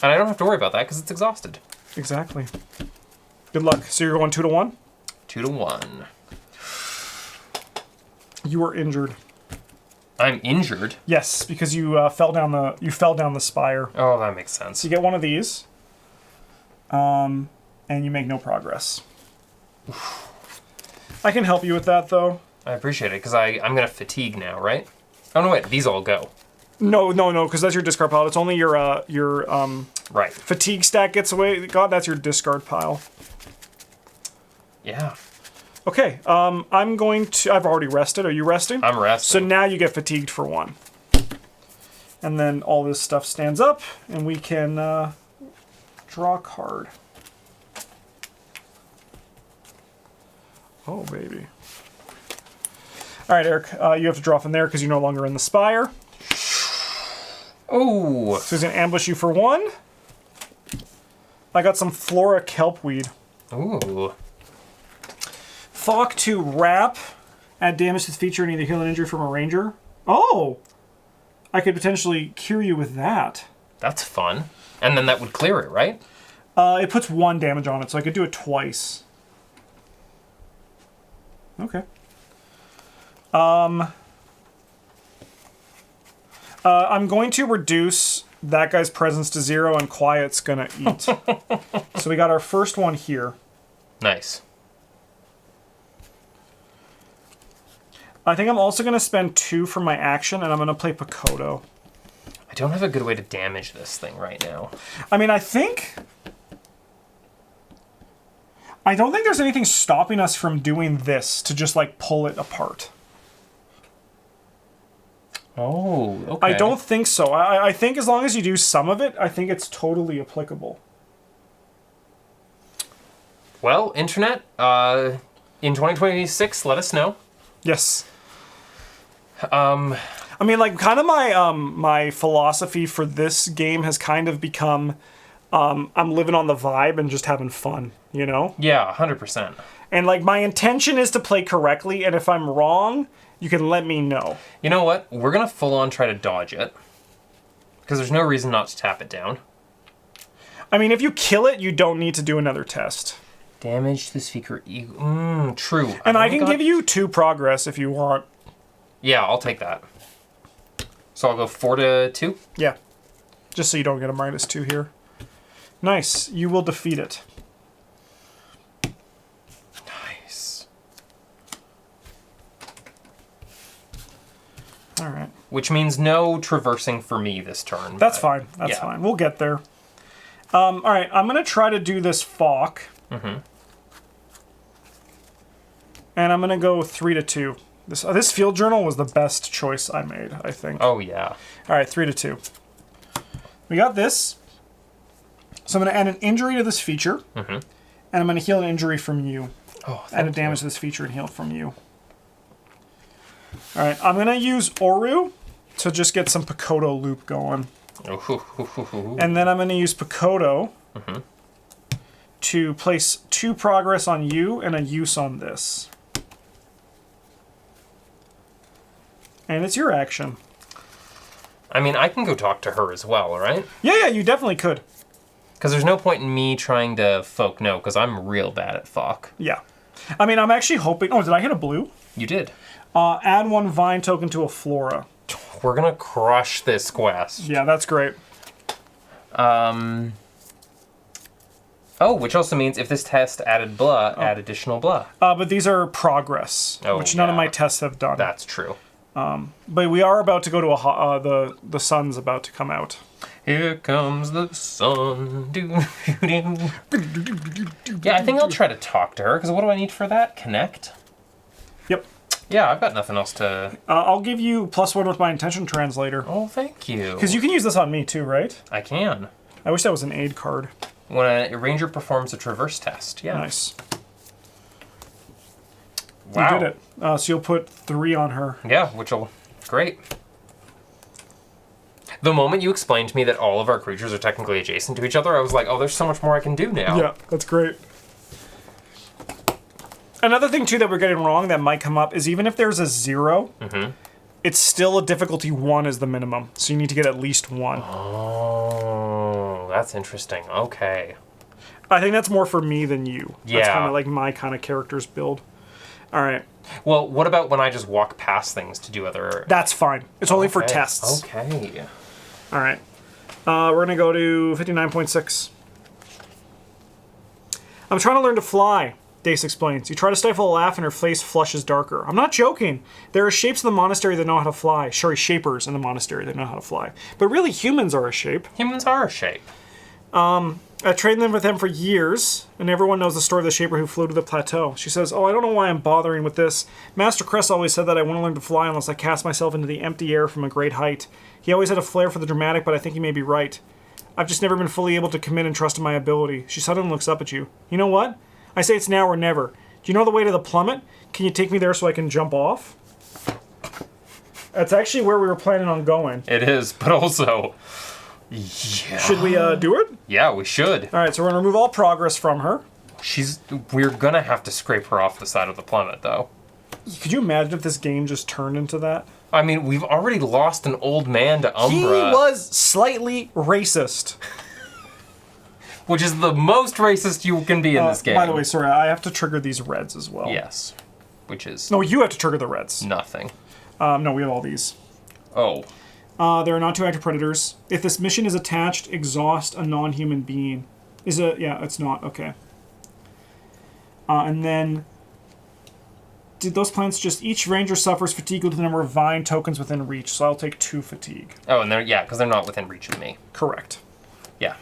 And I don't have to worry about that, because it's exhausted. Exactly. Good luck. So you're going 2-1? 2-1. You were injured. I'm injured? Yes, because you fell down the spire. Oh, that makes sense. So you get 1 of these. And you make no progress. I can help you with that, though. I appreciate it, because I'm going to fatigue now, right? Oh, no, wait. These all go. No, because that's your discard pile. It's only your Right. fatigue stat gets away. God, that's your discard pile. Yeah. Okay, I'm going to... I've already rested. Are you resting? I'm So resting. now you get fatigued for 1. And then all this stuff stands up, and we can draw a card. Oh, baby. All right, Eric, you have to draw from there because you're no longer in the Spire. Oh. So he's going to ambush you for 1. I got some Flora Kelpweed. Ooh. Falk to Wrap. Add damage to this feature and either heal an injury from a ranger. Oh! I could potentially cure you with that. That's fun. And then that would clear it, right? It puts 1 damage on it, so I could do it twice. Okay. I'm going to reduce that guy's presence to 0, and Quiet's gonna eat. So we got our first one here. Nice. I think I'm also gonna spend 2 for my action, and I'm gonna play Pakodo. I don't have a good way to damage this thing right now. I mean, I don't think there's anything stopping us from doing this to just, like, pull it apart. Oh, okay. I don't think so. I think as long as you do some of it, I think it's totally applicable. Well, Internet, in 2026, let us know. Yes. I mean, like, kind of my philosophy for this game has kind of become, I'm living on the vibe and just having fun, you know? Yeah, 100%. And, like, my intention is to play correctly, and if I'm wrong, you can let me know. You know what? We're going to full-on try to dodge it. Because there's no reason not to tap it down. I mean, if you kill it, you don't need to do another test. Damage to the speaker. True. And I can give you 2 progress if you want. Yeah, I'll take that. So I'll go 4 to 2. Yeah. Just so you don't get a -2 here. Nice. You will defeat it. Nice. All right. Which means no traversing for me this turn. That's but- fine. That's yeah. fine. We'll get there. All right. I'm going to try to do this Falk. Mm-hmm. And I'm going to go 3 to 2. This field journal was the best choice I made, I think. Oh, yeah. All right, 3 to 2. We got this. So I'm going to add an injury to this feature. Mm-hmm. And I'm going to heal an injury from you. Oh, Add a damage to this feature and heal from you. All right, I'm going to use Oru to just get some Pakodo loop going. And then I'm going to use Pakodo to place 2 progress on you and a use on this. And it's your action. I mean, I can go talk to her as well, right? Yeah, you definitely could. Because there's no point in me trying to folk no, because I'm real bad at fuck. Yeah. I mean, I'm actually hoping... Oh, did I hit a blue? You did. Add 1 vine token to a flora. We're going to crush this quest. Yeah, that's great. Oh, which also means if this test added blah, add additional blah. But these are progress, Oh, which none of yeah. my tests have done. That's true. But we are about to go to the sun's about to come out. Here comes the sun. Yeah, I think I'll try to talk to her, because what do I need for that? Connect? Yep. Yeah, I've got nothing else to... I'll give you +1 with my intention translator. Oh, thank you. Because you can use this on me too, right? I can. I wish that was an aid card. When a ranger performs a traverse test, yeah. Nice. Wow. You did it. So you'll put 3 on her. Yeah, which will... Great. The moment you explained to me that all of our creatures are technically adjacent to each other, I was like, oh, there's so much more I can do now. Yeah, that's great. Another thing, too, that we're getting wrong that might come up is even if there's a 0, it's still a difficulty 1 is the minimum. So you need to get at least 1. Oh, that's interesting. Okay. I think that's more for me than you. That's Yeah. kind of like my kind of character's build. All right. Well, what about when I just walk past things to do other... That's fine. It's only for Okay, tests. Okay. All right. We're going to go to 59.6. I'm trying to learn to fly. Dace explains. You try to stifle a laugh and her face flushes darker. I'm not joking. There are shapes in the monastery that know how to fly. Sorry, shapers in the monastery that know how to fly. But really, humans are a shape. Humans are a shape. I trained them with them for years, and everyone knows the story of the shaper who flew to the plateau. She says, I don't know why I'm bothering with this. Master Cress always said that I wouldn't learn to fly unless I cast myself into the empty air from a great height. He always had a flair for the dramatic, but I think he may be right. I've just never been fully able to commit and trust in my ability. She suddenly looks up at you. You know what? I say it's now or never. Do you know the way to the plummet? Can you take me there so I can jump off? That's actually where we were planning on going. It is, but also... Yeah. Should we do it? Yeah, we should. Alright, so we're going to remove all progress from her. We're gonna have to scrape her off the side of the plummet, though. Could you imagine if this game just turned into that? I mean, we've already lost an old man to Umbra. He was slightly racist. Which is the most racist you can be in this game. By the way, sorry, I have to trigger these reds as well. Yes. Which is... No, you have to trigger the reds. Nothing. No, we have all these. Oh. There are not 2 active predators. If this mission is attached, exhaust a non-human being. Yeah, it's not. Okay. And then... Did those plants just... Each ranger suffers fatigue with the number of vine tokens within reach, so I'll take 2 fatigue. Oh, and because they're not within reach of me. Correct. Yeah.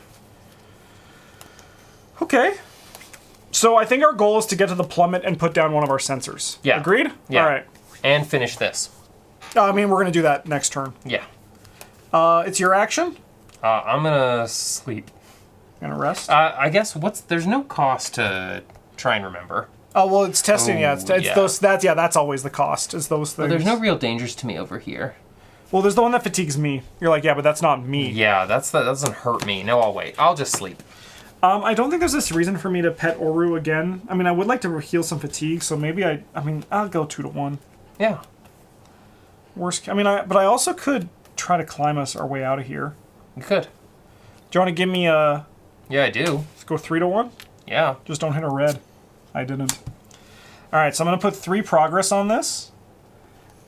Okay. So I think our goal is to get to the plummet and put down one of our sensors. Yeah. Agreed? Yeah. All right. And finish this. I mean, we're going to do that next turn. Yeah. It's your action? I'm gonna sleep. Gonna rest? I guess there's no cost to try and remember. Oh, well, it's testing. Oh, It's yeah. those. That's always the cost. Is those things. Well, there's no real dangers to me over here. Well, there's the one that fatigues me. You're like, yeah, but that's not me. Yeah, that doesn't hurt me. No, I'll wait. I'll just sleep. I don't think there's this reason for me to pet Oru again. I mean, I would like to heal some fatigue, so maybe I'll go 2 to 1. Yeah. Worst. But I also could try to climb us our way out of here. You could. Do you want to give me a? Yeah, I do. Let's go 3 to 1. Yeah. Just don't hit a red. I didn't. All right, so I'm gonna put 3 progress on this.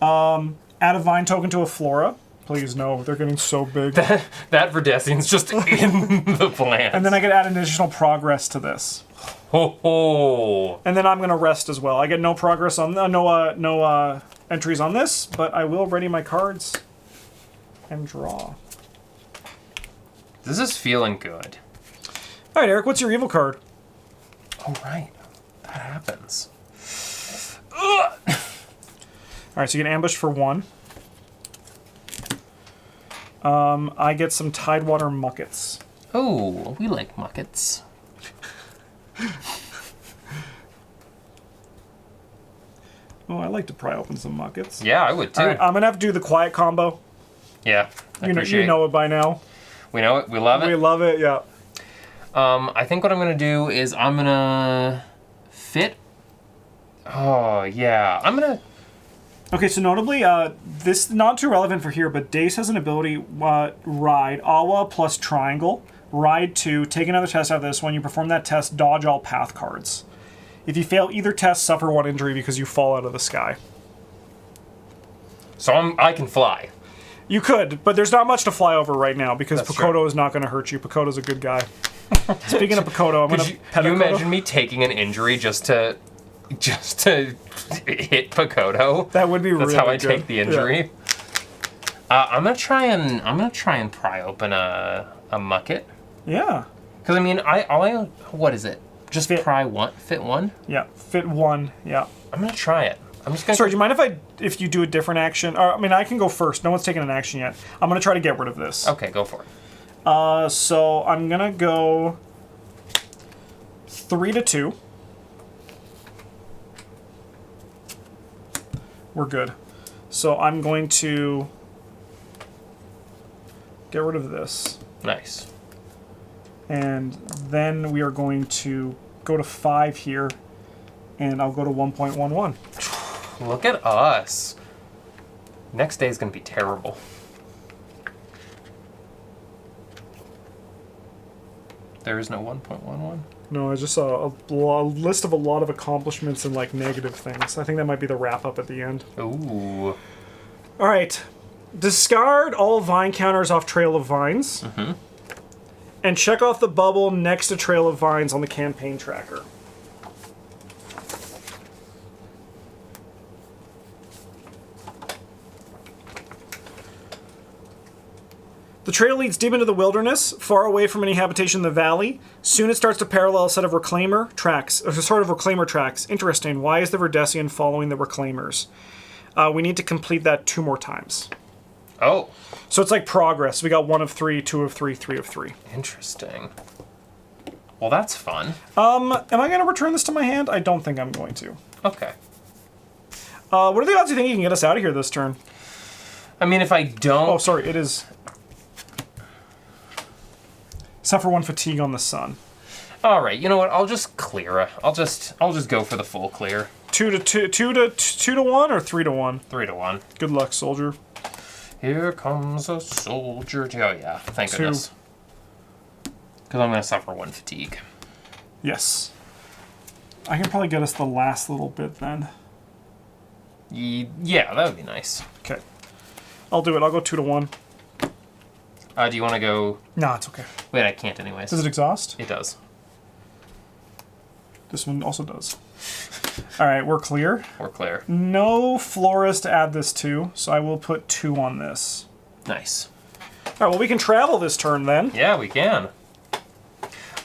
Add a vine token to a flora. Please no, they're getting so big. That Verdesian's just in the plant. And then I could add an additional progress to this. Ho ho. And then I'm gonna rest as well. I get no progress on no entries on this, but I will ready my cards and draw. This is feeling good. All right, Eric, what's your evil card? Oh right, that happens. All right, so you get ambushed for 1. I get some Tidewater muckets. Oh, we like muckets. Oh, I like to pry open some muckets. Yeah, I would too. All right, I'm gonna have to do the quiet combo. Yeah, I You know it by now. We know it. We love it. We love it. Yeah. I think what I'm gonna do is I'm gonna fit. Oh yeah, I'm gonna. Okay, so notably, this not too relevant for here, but Dace has an ability, Ride, Awa plus Triangle, Ride 2, take another test out of this. When you perform that test, dodge all path cards. If you fail either test, suffer 1 injury because you fall out of the sky. So I can fly. You could, but there's not much to fly over right now because That's Pakoto true. is not going to hurt you. Pakoto's a good guy. Speaking of Pakoto, I'm going to pet Can you Pakoto. imagine me taking an injury just to hit Pakoto? That would be That's really how I good. take the injury. Yeah. I'm gonna try and pry open a mucket. Yeah. Because I mean, what is it? Just Fit. pry 1, fit 1. Yeah. Fit 1. Yeah. I'm gonna try it. I'm just gonna. Sorry, do you mind if you do a different action? Or, I can go first. No one's taken an action yet. I'm going to try to get rid of this. Okay, go for it. So I'm going to go 3 to 2. We're good. So I'm going to get rid of this. Nice. And then we are going to go to 5 here. And I'll go to 1.11. Look at us. Next day is going to be terrible. There is no 1.11? No, I just saw a list of a lot of accomplishments and negative things. I think that might be the wrap up at the end. Ooh. All right. Discard all vine counters off Trail of Vines. Mm-hmm. And check off the bubble next to Trail of Vines on the campaign tracker. The trail leads deep into the wilderness, far away from any habitation in the valley. Soon it starts to parallel a set of reclaimer tracks. Interesting. Why is the Verdesian following the reclaimers? We need to complete that 2 more times. Oh. So it's like progress. We got 1 of 3, 2 of 3, 3 of 3. Interesting. Well, that's fun. Am I going to return this to my hand? I don't think I'm going to. Okay. What are the odds you think you can get us out of here this turn? I mean, if I don't... Oh, sorry, it is... Suffer 1 fatigue on the sun. All right, you know what? I'll just clear it. I'll just go for the full clear. 2 to 1 or 3 to 1? 3 to 1. Good luck, soldier. Here comes a soldier. Oh yeah, thank 2. goodness. Because I'm gonna suffer 1 fatigue. Yes. I can probably get us the last little bit then. Yeah, that would be nice. Okay. I'll do it. I'll go 2 to 1. Do you want to go? No, it's okay. Wait, I can't anyways. Does it exhaust? It does. This one also does. All right, we're clear. We're clear. No floras to add this to, so I will put 2 on this. Nice. All right, well, we can travel this turn then. Yeah, we can.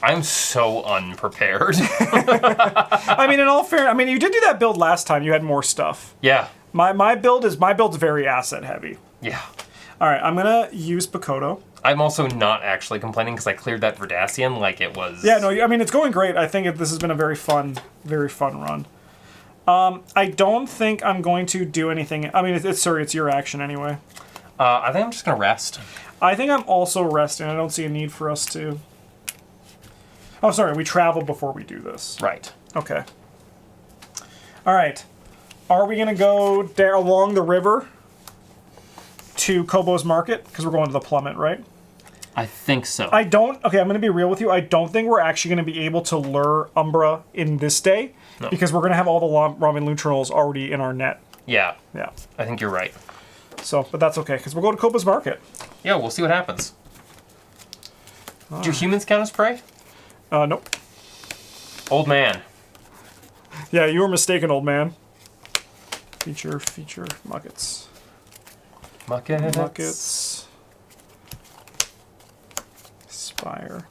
I'm so unprepared. I mean, in all fairness, you did do that build last time. You had more stuff. Yeah. My build's very asset heavy. Yeah. All right, I'm gonna use Bakoto. I'm also not actually complaining because I cleared that Verdasian like it was... Yeah, no, it's going great. I think this has been a very fun run. I don't think I'm going to do anything. I mean, it's your action anyway. I think I'm just going to rest. I think I'm also resting. I don't see a need for us to... Oh, sorry, we traveled before we do this. Right. Okay. All right. Are we going to go there along the river to Kobo's Market? Because we're going to the plummet, right? I think so. Okay, I'm going to be real with you. I don't think we're actually going to be able to lure Umbra in this day. No. Because we're going to have all the ramen lutriols already in our net. Yeah. Yeah. I think you're right. So, but that's okay, because we'll go to Kobo's Market. Yeah, we'll see what happens. Do humans count as prey? Nope. Old man. Yeah, you were mistaken, old man. Feature, muckets. Muckets. Spire.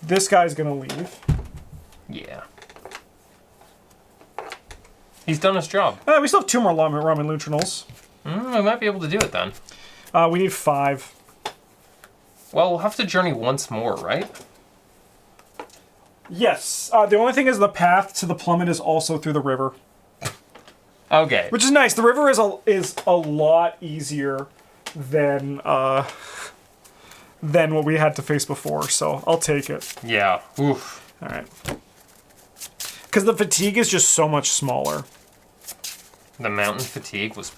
This guy's gonna leave. Yeah. He's done his job. We still have 2 more ramen lutriols. We might be able to do it then. We need 5. Well, we'll have to journey once more, right? Yes. The only thing is the path to the plummet is also through the river. Okay. Which is nice. The river is a lot easier than what we had to face before, so I'll take it. Yeah. Oof. All right. Because the fatigue is just so much smaller. The mountain fatigue was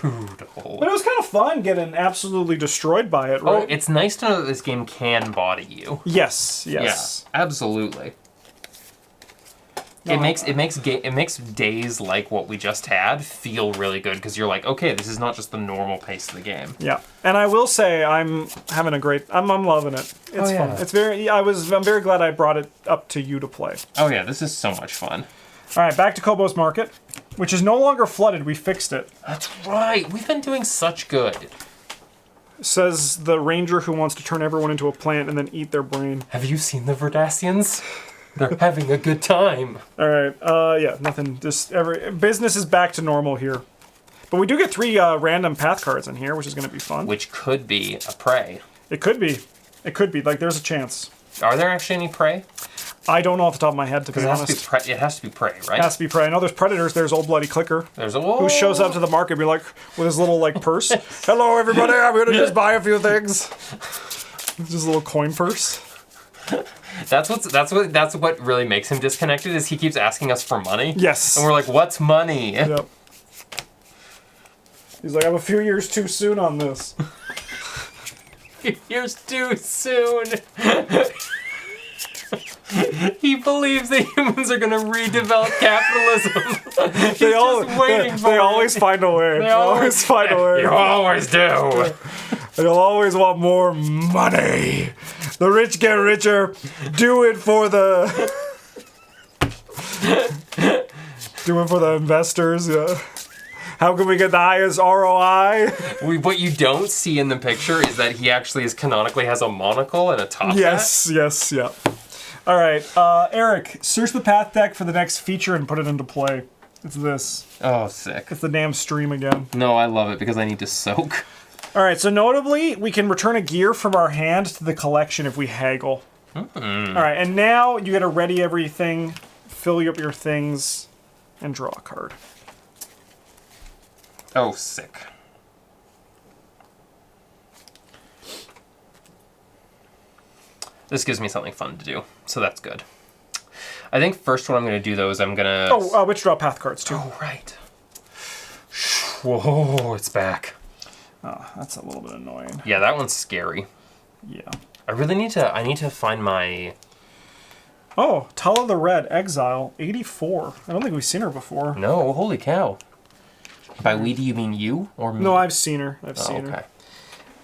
brutal. But it was kind of fun getting absolutely destroyed by it, right? Oh, it's nice to know that this game can body you. Yes. Yeah, absolutely. It makes days like what we just had feel really good because you're like, okay, this is not just the normal pace of the game. Yeah, and I will say I'm having a great. I'm loving it. It's fun. It's I'm very glad I brought it up to you to play. Oh yeah, this is so much fun. All right, back to Kobo's Market, which is no longer flooded. We fixed it. That's right. We've been doing such good. Says the ranger who wants to turn everyone into a plant and then eat their brain. Have you seen the Verdasians? They're having a good time. All right. Yeah, nothing. Just business is back to normal here. But we do get 3 random path cards in here, which is going to be fun. Which could be a prey. It could be. It could be. Like, there's a chance. Are there actually any prey? I don't know off the top of my head, to be honest. It has to be prey, right? It has to be prey. I know there's predators. There's Old Bloody Clicker. Who who shows up to the market and be like, with his little, like, purse. Hello, everybody. I'm going to just buy a few things. Just a little coin purse. That's what really makes him disconnected is he keeps asking us for money. Yes. And we're like, what's money? Yep. He's like, I'm a few years too soon on this. Years too soon. He believes that humans are going to redevelop capitalism. He's just waiting for it. They always find a way. They always find a way. You always do. They'll always want more money. The rich get richer. Do it for the... Do it for the investors, yeah. How can we get the highest ROI? What you don't see in the picture is that he actually canonically has a monocle and a top hat. Yes, yeah. All right, Eric, search the path deck for the next feature and put it into play. It's this. Oh, sick. It's the damn stream again. No, I love it because I need to soak. All right, so notably, we can return a gear from our hand to the collection if we haggle. All right, and now you got to ready everything, fill up your things, and draw a card. Oh, sick. This gives me something fun to do, so that's good. I think first what I'm going to do, though, is I'm going to... Oh, which draw path cards, too. Oh, right. Whoa, it's back. Oh, that's a little bit annoying. Yeah, that one's scary. Yeah. I really need to find my... Oh, Tala the Red, Exile, 84. I don't think we've seen her before. No, holy cow. By we, do you mean you or me? No, I've seen her. I've seen okay.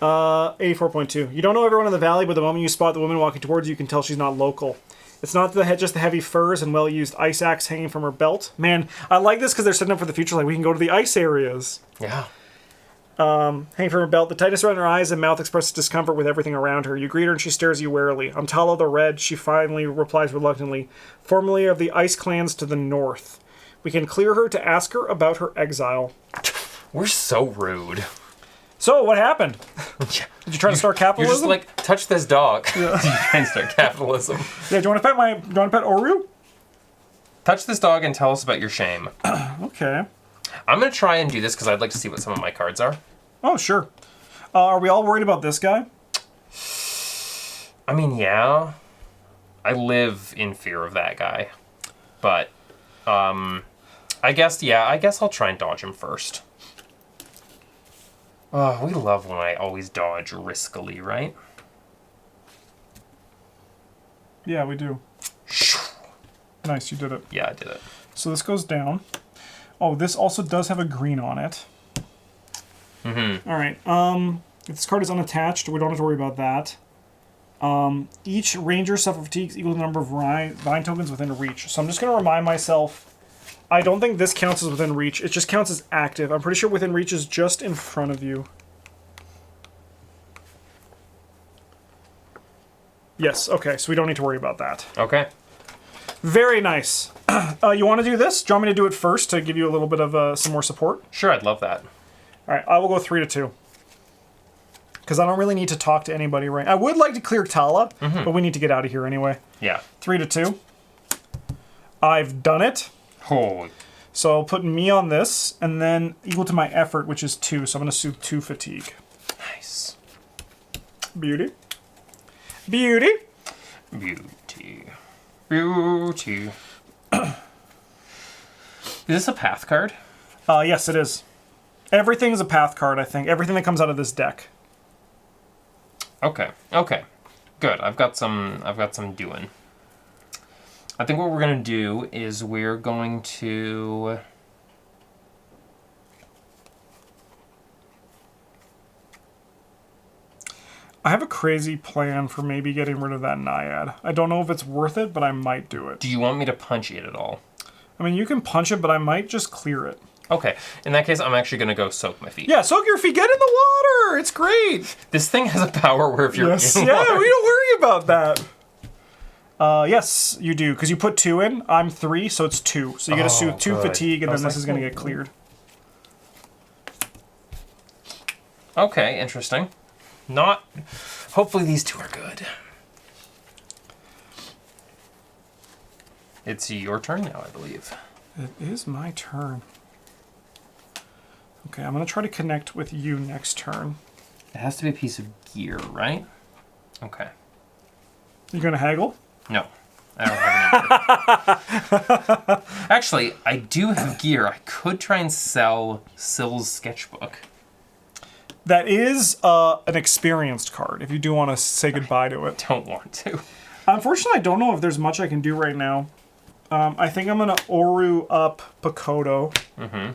her. 84.2. You don't know everyone in the valley, but the moment you spot the woman walking towards you, you can tell she's not local. It's not just the heavy furs and well-used ice axe hanging from her belt. Man, I like this because they're setting up for the future. Like, we can go to the ice areas. Yeah. Hanging from her belt, the tightness around her eyes and mouth expresses discomfort with everything around her. You greet her and she stares you warily. I'm Tala the Red, she finally replies reluctantly. Formerly of the ice clans to the north. We can clear her to ask her about her exile. We're so rude. So, what happened? Did you try to start capitalism? You're just like, touch this dog. Yeah. You can start capitalism. Yeah, do you want to pet Oru? Touch this dog and tell us about your shame. Okay. I'm going to try and do this because I'd like to see what some of my cards are. Oh, sure. Are we all worried about this guy? I mean, yeah. I live in fear of that guy. But, I guess I'll try and dodge him first. Oh, we love when I always dodge riskily, right? Yeah, we do. Nice, you did it. Yeah, I did it. So this goes down. Oh, this also does have a green on it. Mm-hmm. All right. If this card is unattached, we don't have to worry about that. Each ranger suffers fatigues equal to the number of vine tokens within reach. So I'm just going to remind myself, I don't think this counts as within reach. It just counts as active. I'm pretty sure within reach is just in front of you. Yes, okay, so we don't need to worry about that. Okay. Very nice. You want to do this? Do you want me to do it first to give you a little bit of some more support? Sure, I'd love that. All right, I will go 3-2. Because I don't really need to talk to anybody right. I would like to clear Tala, but we need to get out of here anyway. Yeah. 3-2. I've done it. Holy. So I'll put me on this, and then equal to my effort, which is 2. So I'm going to soothe 2 fatigue. Nice. Beauty. Beauty. Beauty. Beauty. Is this a path card? Yes, it is. Everything is a path card, I think. Everything that comes out of this deck. Okay. Okay. Good. I've got some doing. I think what we're going to do is we're going to... I have a crazy plan for maybe getting rid of that Naiad. I don't know if it's worth it, but I might do it. Do you want me to punch it at all? I mean, you can punch it, but I might just clear it. Okay. In that case, I'm actually going to go soak my feet. Yeah, soak your feet. Get in the water. It's great. This thing has a power where if you're in water... Yeah, we don't worry about that. Yes, you do, because you put 2 in. I'm 3, so it's 2. So you get to soothe 2 fatigue, and then this is going to get cleared. Okay, interesting. Not... Hopefully these two are good. It's your turn now, I believe. It is my turn. Okay, I'm going to try to connect with you next turn. It has to be a piece of gear, right? Okay. You going to haggle? No. I don't have any gear. Actually, I do have gear. I could try and sell Syl's sketchbook. That is an experienced card, if you do want to say goodbye to it. Don't want to. Unfortunately, I don't know if there's much I can do right now. I think I'm going to Oru up Pakodo. Mm-hmm.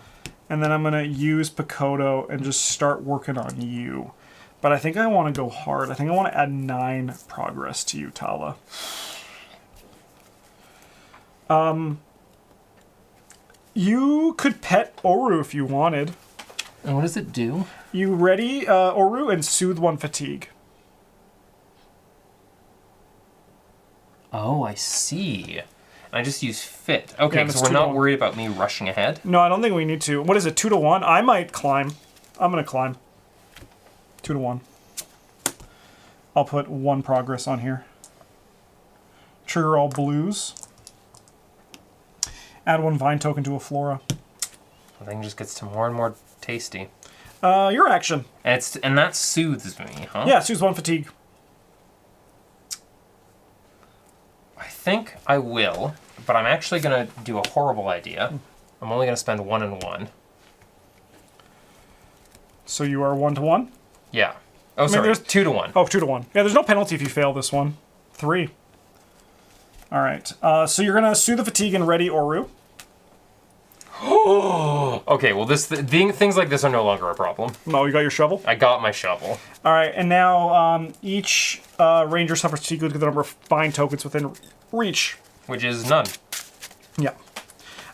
And then I'm going to use Pakodo and just start working on you. But I think I want to go hard. I think I want to add 9 progress to you, Tala. You could pet Oru if you wanted. And what does it do? You ready Oru and soothe 1 fatigue. Oh, I see. And I just use fit. Okay, Yeah, and so it's we're 2 to not 1. worried about me rushing ahead. No, I don't think we need to. What is it, 2 to 1? I might climb. I'm going to climb. 2 to 1. I'll put 1 progress on here. Trigger all blues. Add 1 vine token to a flora. The thing just gets to more and more tasty. Your action. And that soothes me, huh? Yeah, soothes 1 fatigue. I think I will, but I'm actually going to do a horrible idea. I'm only going to spend 1 and 1. So you are 1 to 1? Yeah. Oh, sorry, there's 2 to 1. Oh, 2 to 1. Yeah, there's no penalty if you fail this one. 3. All right. So you're going to soothe the fatigue and ready Oru. Okay, well, things like this are no longer a problem. Oh, you got your shovel? I got my shovel. All right, and now each ranger suffers fatigue with the number of vine tokens within reach. Which is none. Yeah.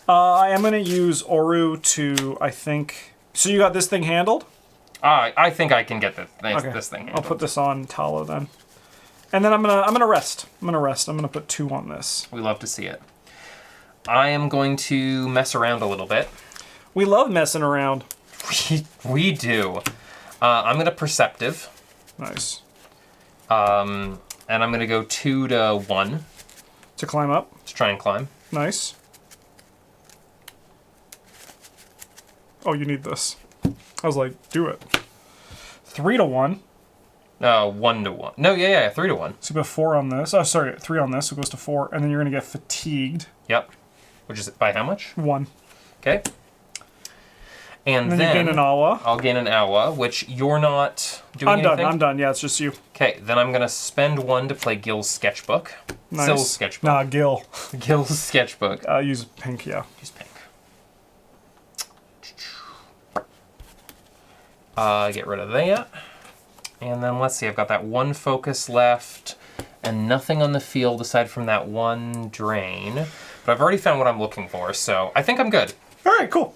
I am going to use Oru to, I think... So you got this thing handled? I think I can get this thing I'll handled. put this on Talo then. And then I'm gonna rest. I'm gonna put 2 on this. We love to see it. I am going to mess around a little bit. We love messing around. We do. I'm going to Perceptive. Nice. And I'm going to go 2 to 1 To climb up. to try and climb. Nice. Oh, you need this. I was like, do it. 3 to 1. 1 to 1. No, yeah, 3 to 1. So you put 4 on this. Oh, sorry, 3 on this. So it goes to 4. And then you're going to get fatigued. Yep. Which is by how much? 1. Okay. And And then you gain an awa. I'll gain an awa, which you're not doing anything? I'm done. Yeah, it's just you. Okay, then I'm going to spend 1 to play Gil's Sketchbook. Nice. Sill's Sketchbook. Nah, Gil. Gil's Sketchbook. Use pink, yeah. Use pink. Get rid of that. And then let's see, I've got that 1 focus left and nothing on the field aside from that 1 drain. But I've already found what I'm looking for, so I think I'm good. All right, cool.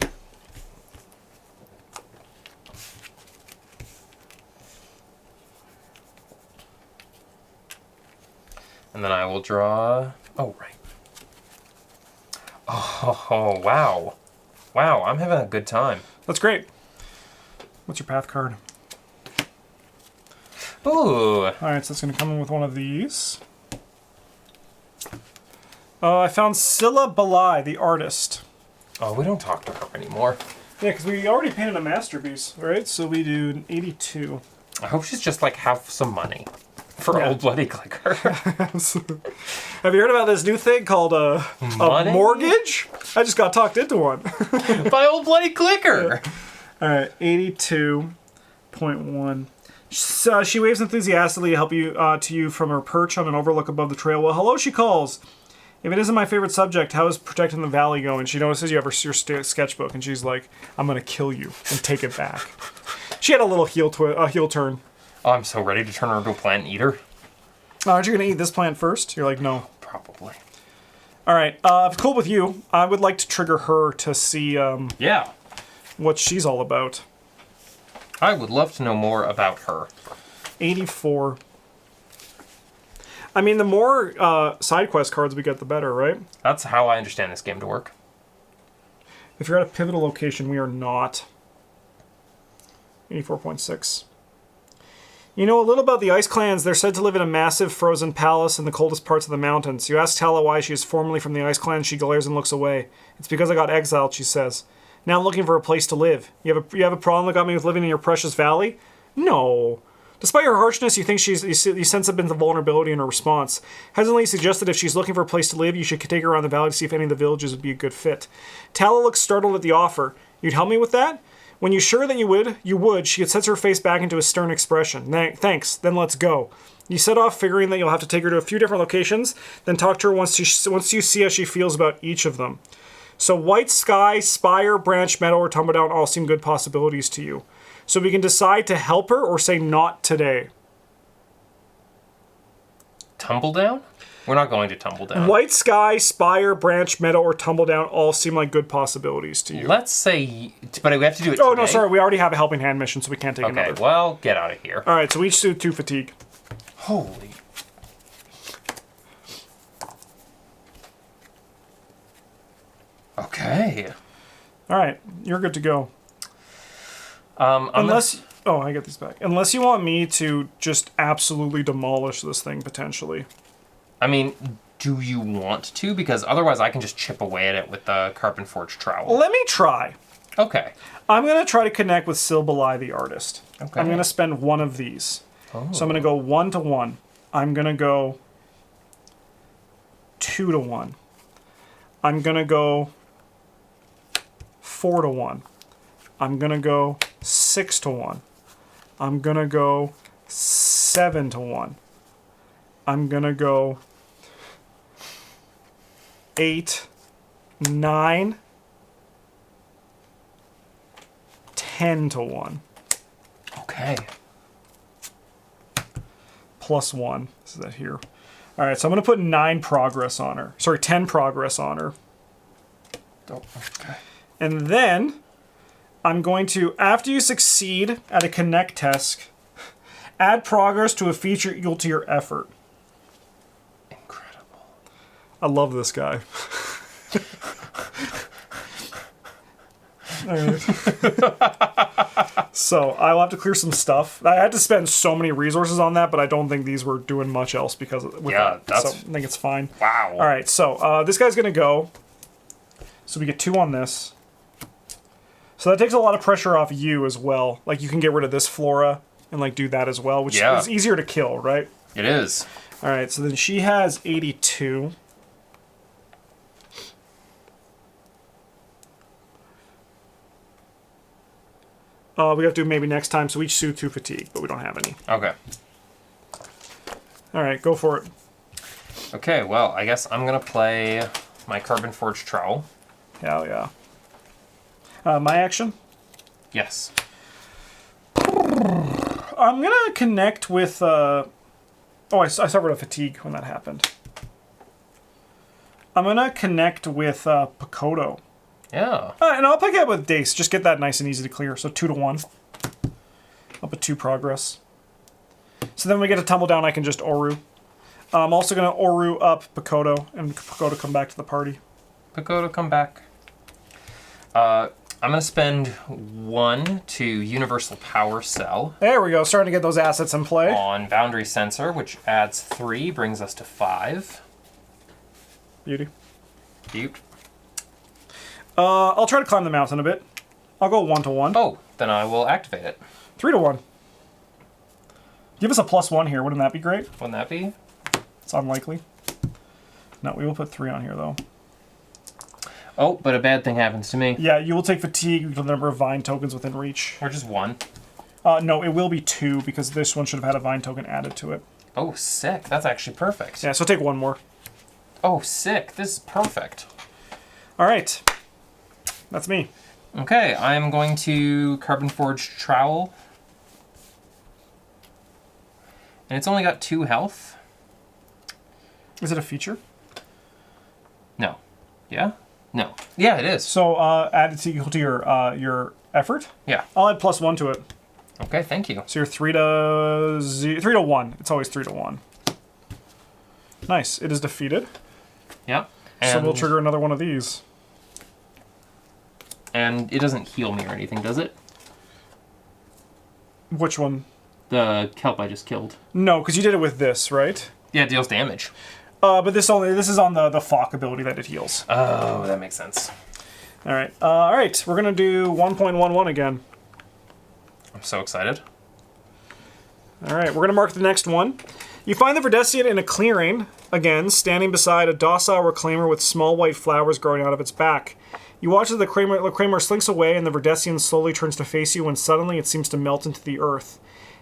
And then I will draw... Oh, right. Oh, wow. Wow, I'm having a good time. That's great. What's your path card? Ooh. All right, so it's going to come in with one of these. I found Scylla Balai, the artist. Oh, we don't talk to her anymore. Yeah, because we already painted a masterpiece, right? So we do an 82. I hope she's just like have some money for Yeah. Old Bloody Clicker. Have you heard about this new thing called a Money? mortgage? I just got talked into one. By Old Bloody Clicker. All right, 82.1. So she waves enthusiastically to help you to you from her perch on an overlook above the trail. Well, hello, she calls. If it isn't my favorite subject, how is protecting the valley going? She notices you have your sketchbook, and she's like, "I'm gonna kill you and take it back." She had a little heel turn. Oh, I'm so ready to turn her into a plant eater. Aren't you gonna eat this plant first? You're like, no. Probably. All right, if it's cool with you, I would like to trigger her to see Yeah. what she's all about. I would love to know more about her. 84. I mean, the more side quest cards we get, the better, right? That's how I understand this game to work. If you're at a pivotal location, we are not. 84.6. You know a little about the Ice Clans. They're said to live in a massive frozen palace in the coldest parts of the mountains. You ask Tala why she is formerly from the Ice Clan. She glares and looks away. It's because I got exiled, she says. Now I'm looking for a place to live. You have a problem that got me with living in your precious valley? No. Despite her harshness, you think you sense a bit of vulnerability in her response. Hesitantly suggested if she's looking for a place to live, you should take her around the valley to see if any of the villages would be a good fit. Tala looks startled at the offer. You'd help me with that? When you're sure that you would, she sets her face back into a stern expression. Thanks, then let's go. You set off figuring that you'll have to take her to a few different locations, then talk to her once you see how she feels about each of them. So White Sky, Spire, Branch Meadow, or Tumbledown all seem good possibilities to you. So we can decide to help her or say not today. Tumbledown? We're not going to tumble down. White sky, spire, branch, meadow, or tumble down all seem like good possibilities to you. Let's say... But we have to do it Oh, today. no, sorry. We already have a helping hand mission, so we can't take another. Okay, well, get out of here. All right, so we each do 2 fatigue. Holy... Okay. All right, you're good to go. I'm Oh, I get these back. Unless you want me to just absolutely demolish this thing, potentially. I mean, do you want to? Because otherwise I can just chip away at it with the Carbon Forge trowel. Let me try. Okay. I'm going to try to connect with Silbalai the artist. Okay. I'm going to spend 1 of these. Oh. So I'm going to go 1 to 1. I'm going to go 2 to 1. I'm going to go 4 to 1. I'm going to go 6 to 1. I'm going to go 7 to 1. I'm going to go 8, 9, 10 to 1. Okay. Plus 1. Is that here? All right, so I'm going to put 9 progress on her. Sorry, 10 progress on her. Okay. And then I'm going to, after you succeed at a connect test, add progress to a feature equal to your effort. Incredible. I love this guy. Alright. So I will have to clear some stuff. I had to spend so many resources on that, but I don't think these were doing much else because of Yeah, that. So that's... I think it's fine. Wow. All right, so this guy's gonna go. So we get 2 on this. So that takes a lot of pressure off you as well. Like you can get rid of this flora and like do that as well, which is easier to kill, right? It is. All right, so then she has 82. We have to do maybe next time, so each do 2 fatigue, but we don't have any. Okay. All right, go for it. Okay, well, I guess I'm going to play my Carbon Forge trowel. Hell yeah. My action? Yes. I'm going to connect with... Oh, I suffered a fatigue when that happened. I'm going to connect with Pakodo. Yeah. And I'll pick it up with Dace. Just get that nice and easy to clear. So 2 to 1. Up at 2 progress. So then we get to tumble down. I can just Oru. I'm also going to Oru up Pakodo, and Pakodo come back to the party. Pagoda, come back. I'm going to spend 1 to Universal Power Cell. There we go. Starting to get those assets in play. On Boundary Sensor, which adds 3, brings us to 5. Beauty. Beaut. I'll try to climb the mountain a bit. I'll go 1 to 1. Oh, then I will activate it. 3 to 1. Give us a +1 here. Wouldn't that be great? Wouldn't that be? It's unlikely. No, we will put 3 on here, though. Oh, but a bad thing happens to me. Yeah, you will take fatigue with the number of vine tokens within reach. Or just 1. No, it will be 2 because this one should have had a vine token added to it. Oh, sick. That's actually perfect. Yeah, so take 1 more. Oh, sick. This is perfect. All right. That's me. Okay, I'm going to Carbon Forge Trowel. And it's only got 2 health. Is it a feature? No. Yeah? No. Yeah, it is. So add it equal to your effort? Yeah. I'll add +1 to it. Okay, thank you. So you're 3 to 1. It's always 3 to 1. Nice. It is defeated. Yeah. So we'll trigger another one of these. And it doesn't heal me or anything, does it? Which one? The kelp I just killed. No, because you did it with this, right? Yeah, it deals damage. But this is on the Falk ability that it heals. Oh, that makes sense. All right. All right. We're gonna do 1.11 again. I'm so excited. All right. We're gonna mark the next one. You find the Verdesian in a clearing again, standing beside a docile reclaimer with small white flowers growing out of its back. You watch as the reclaimer slinks away, and the Verdesian slowly turns to face you when suddenly it seems to melt into the earth.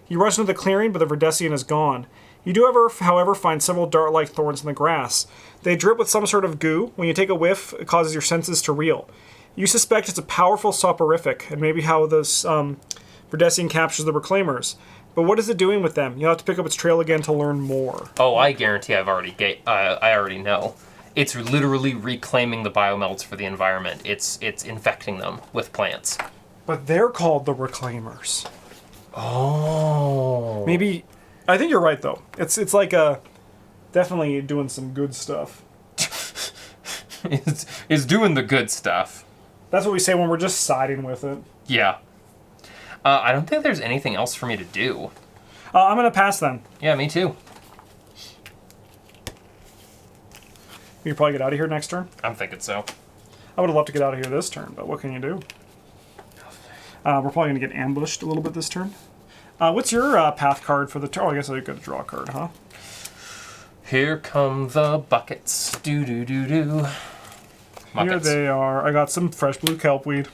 You rush into the clearing, but the Verdesian is gone. You do, however, find several dart-like thorns in the grass. They drip with some sort of goo. When you take a whiff, it causes your senses to reel. You suspect it's a powerful soporific, and maybe how this Verdesian captures the reclaimers. But what is it doing with them? You'll have to pick up its trail again to learn more. Oh, I guarantee I already know. It's literally reclaiming the biomelts for the environment. It's infecting them with plants. But they're called the Reclaimers. Oh. Maybe... I think you're right, though. It's like definitely doing some good stuff. It's doing the good stuff. That's what we say when we're just siding with it. Yeah. I don't think there's anything else for me to do. I'm going to pass then. Yeah, me too. We can probably get out of here next turn. I'm thinking so. I would have loved to get out of here this turn, but what can you do? We're probably going to get ambushed a little bit this turn. What's your path card for the turn? Oh, I guess I got to draw a card, huh? Here come the buckets. Do-do-do-do. Here they are. I got some fresh blue kelpweed.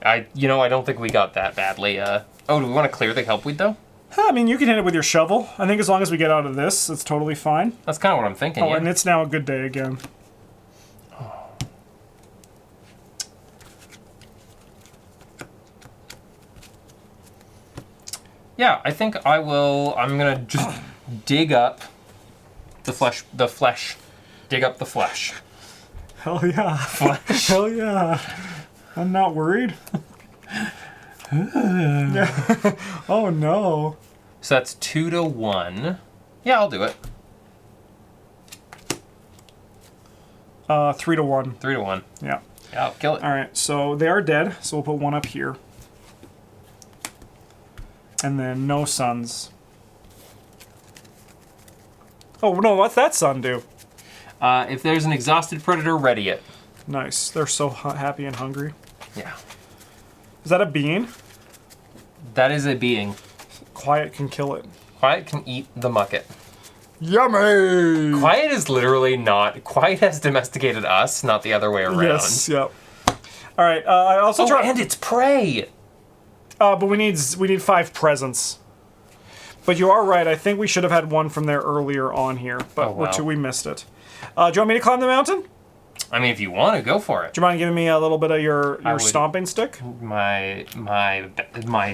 I don't think we got that badly. Do we want to clear the kelpweed, though? I mean, you can hit it with your shovel. I think as long as we get out of this, it's totally fine. That's kind of what I'm thinking, yeah. And it's now a good day again. Yeah, I think I'm going to just dig up the flesh. Dig up the flesh. Hell yeah. Flesh. Hell yeah. I'm not worried. Yeah. Oh no. So that's 2 to 1. Yeah, I'll do it. 3 to 1. 3 to 1. Yeah. Yeah, I'll kill it. All right, so they are dead, so we'll put one up here. And then no suns. Oh no, what's that sun do? If there's an exhausted predator, ready it. Nice. They're so happy and hungry. Yeah. Is that a being? That is a being. Quiet can kill it. Quiet can eat the mucket. Yummy! Quiet is literally not... Quiet has domesticated us, not the other way around. Yes, yep. All right, I also try... and it's prey! But we need 5 presents. But you are right, I think we should have had one from there earlier on here. But we missed it. Do you want me to climb the mountain? I mean, if you want to, go for it. Do you mind giving me a little bit of your stomping stick? My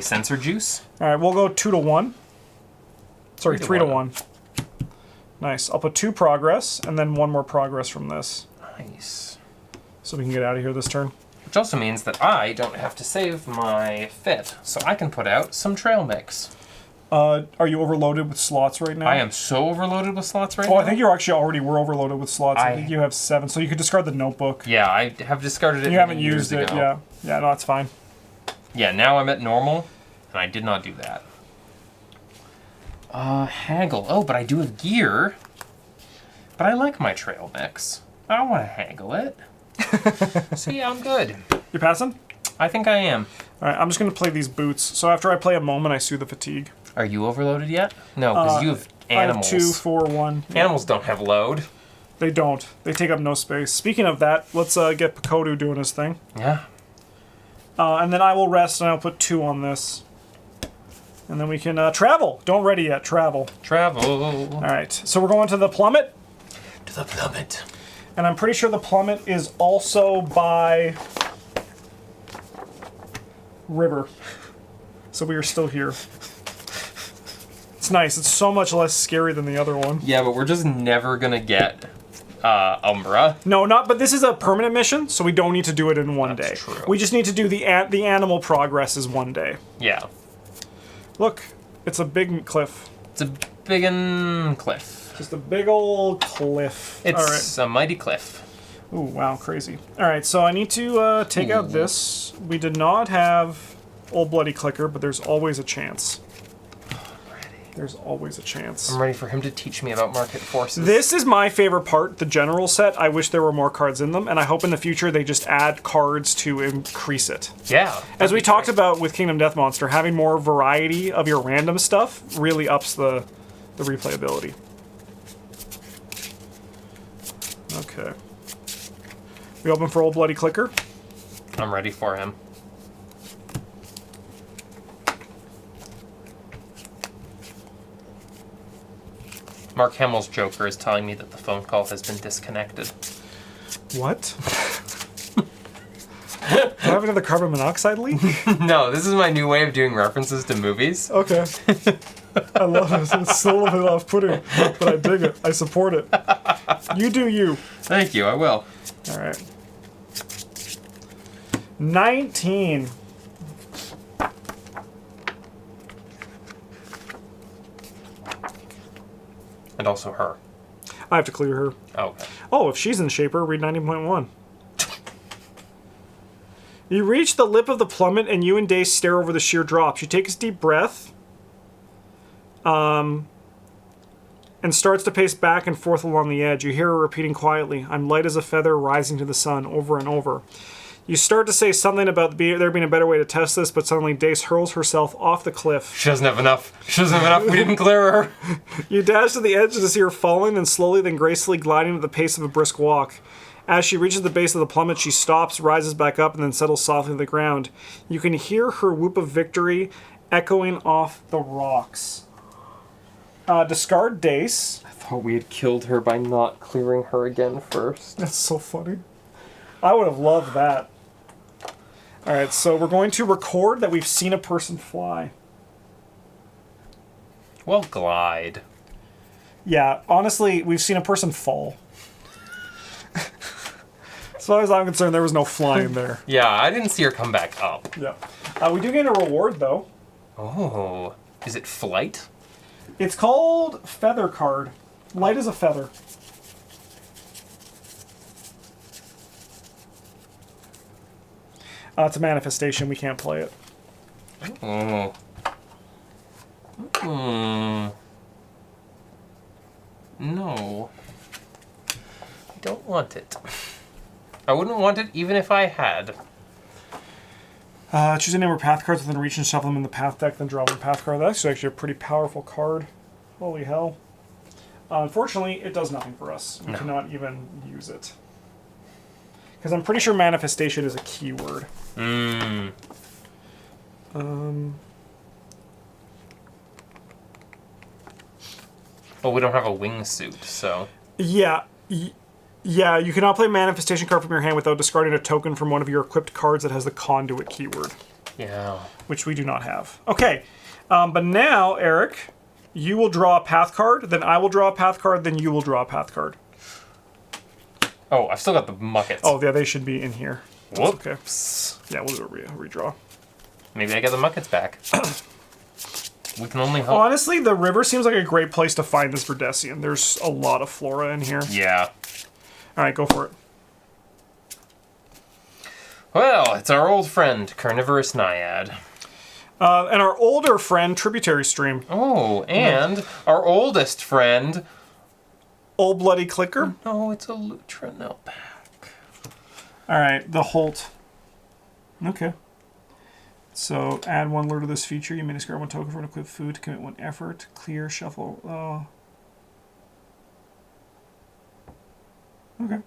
sensor juice. All right, we'll go 2 to 1. Sorry, 3 to 1. Nice. I'll put 2 progress, and then 1 more progress from this. Nice. So we can get out of here this turn. Which also means that I don't have to save my fit, so I can put out some trail mix. Are you overloaded with slots right now? I am so overloaded with slots right now. Oh, I think you actually already were overloaded with slots. I think you have 7, so you could discard the notebook. Yeah, I have discarded it. You haven't used it, ago. yeah. Yeah, no, that's fine. Yeah, now I'm at normal, and I did not do that. Haggle. Oh, but I do have gear. But I like my trail mix. I don't want to haggle it. So yeah, I'm good. You're passing? I think I am. All right, I'm just going to play these boots. So after I play a moment, I soothe the fatigue. Are you overloaded yet? No, because you have animals. I have 2, 4, 1. Animals don't have load. They don't. They take up no space. Speaking of that, let's get Kobo doing his thing. Yeah. And then I will rest, and I'll put 2 on this. And then we can travel. Don't ready yet. Travel. Travel. All right. So we're going to the plummet. To the plummet. And I'm pretty sure the plummet is also by river. So we are still here. It's nice. It's so much less scary than the other one. Yeah, but we're just never gonna get Umbra. No, but this is a permanent mission, so we don't need to do it in one day. True. We just need to do the animal progress is one day. Yeah. Look, it's a big cliff. It's a biggin' cliff. Just a big old cliff. It's a mighty cliff. Ooh, wow, crazy. All right, so I need to take out this. We did not have Old Bloody Clicker, but there's always a chance. There's always a chance. I'm ready for him to teach me about market forces. This is my favorite part, the general set. I wish there were more cards in them, and I hope in the future they just add cards to increase it. Yeah. As we talked about with Kingdom Death Monster, having more variety of your random stuff really ups the replayability. Okay. We open for Old Bloody Clicker. I'm ready for him. Mark Hamill's Joker is telling me that the phone call has been disconnected. What? Do I have talking to the carbon monoxide leak? No, this is my new way of doing references to movies. Okay. I love it. It's a little bit off-putting, but I dig it. I support it. You do you. Thank you, I will. All right. 19. And also her. I have to clear her. Oh, okay. Oh, if she's in Shaper, read 90.1. You reach the lip of the plummet, and you and Dace stare over the sheer drop. She takes a deep breath, and starts to pace back and forth along the edge. You hear her repeating quietly, "I'm light as a feather rising to the sun," over and over. You start to say something about there being a better way to test this, but suddenly Dace hurls herself off the cliff. She doesn't have enough. She doesn't have enough. We didn't clear her. You dash to the edge to see her falling and slowly then gracefully gliding at the pace of a brisk walk. As she reaches the base of the plummet, she stops, rises back up, and then settles softly to the ground. You can hear her whoop of victory echoing off the rocks. Discard Dace. I thought we had killed her by not clearing her again first. That's so funny. I would have loved that. Alright, so we're going to record that we've seen a person fly. Well, glide. Yeah, honestly, we've seen a person fall. As far as I'm concerned, there was no flying there. Yeah, I didn't see her come back up. Yeah. We do get a reward, though. Oh. Is it flight? It's called Feather Card. Light as a feather. It's a manifestation. We can't play it. Oh. No. I don't want it. I wouldn't want it even if I had. Choose a number of path cards within reach and shuffle them in the path deck, then draw one path card. That's actually a pretty powerful card. Holy hell. Unfortunately, it does nothing for us. We cannot even use it. Because I'm pretty sure manifestation is a keyword. Mm. Well, we don't have a wingsuit, so... Yeah. Yeah, you cannot play manifestation card from your hand without discarding a token from one of your equipped cards that has the conduit keyword. Yeah. Which we do not have. Okay. But now, Eric, you will draw a path card, then I will draw a path card, then you will draw a path card. Oh, I've still got the muckets. Oh, yeah, they should be in here. Whoops. Okay. Yeah, we'll do a redraw. Maybe I get the muckets back. We can only hope. Honestly, the river seems like a great place to find this Verdesian. There's a lot of flora in here. Yeah. Alright, go for it. Well, it's our old friend, Carnivorous Naiad. And our older friend, Tributary Stream. Oh, and our oldest friend... Old Bloody Clicker. No, it's a Lutron pack. Alright, the Holt. Okay. So, add one lure to this feature. You may discard one token for an equipped food to commit one effort. Clear, shuffle. Okay.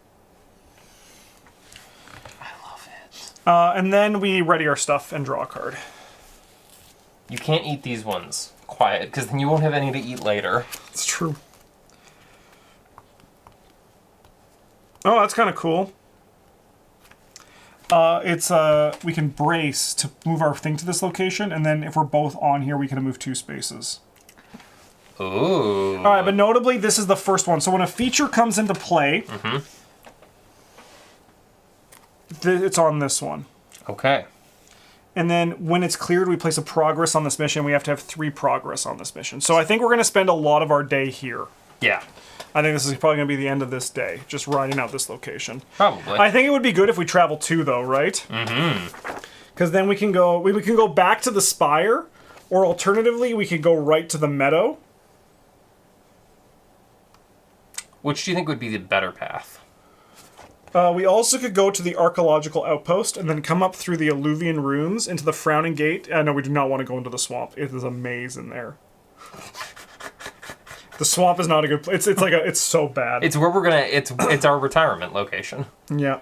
I love it. And then we ready our stuff and draw a card. You can't eat these ones quiet, because then you won't have any to eat later. It's true. Oh, that's kind of cool. We can brace to move our thing to this location, and then if we're both on here, we can move 2 spaces. Ooh. All right, but notably, this is the first one. So when a feature comes into play, it's on this one. Okay. And then when it's cleared, we place a progress on this mission. We have to have 3 progress on this mission. So I think we're going to spend a lot of our day here. Yeah. I think this is probably going to be the end of this day, just riding out this location. Probably. I think it would be good if we travel 2, though, right? Mm-hmm. Because then we can go back to the Spire, or alternatively, we could go right to the meadow. Which do you think would be the better path? We also could go to the archaeological outpost and then come up through the Alluvian ruins into the Frowning Gate. No, we do not want to go into the swamp. It is a maze in there. The swamp is not a good place. It's so bad. It's where we're gonna. It's our retirement location. Yeah.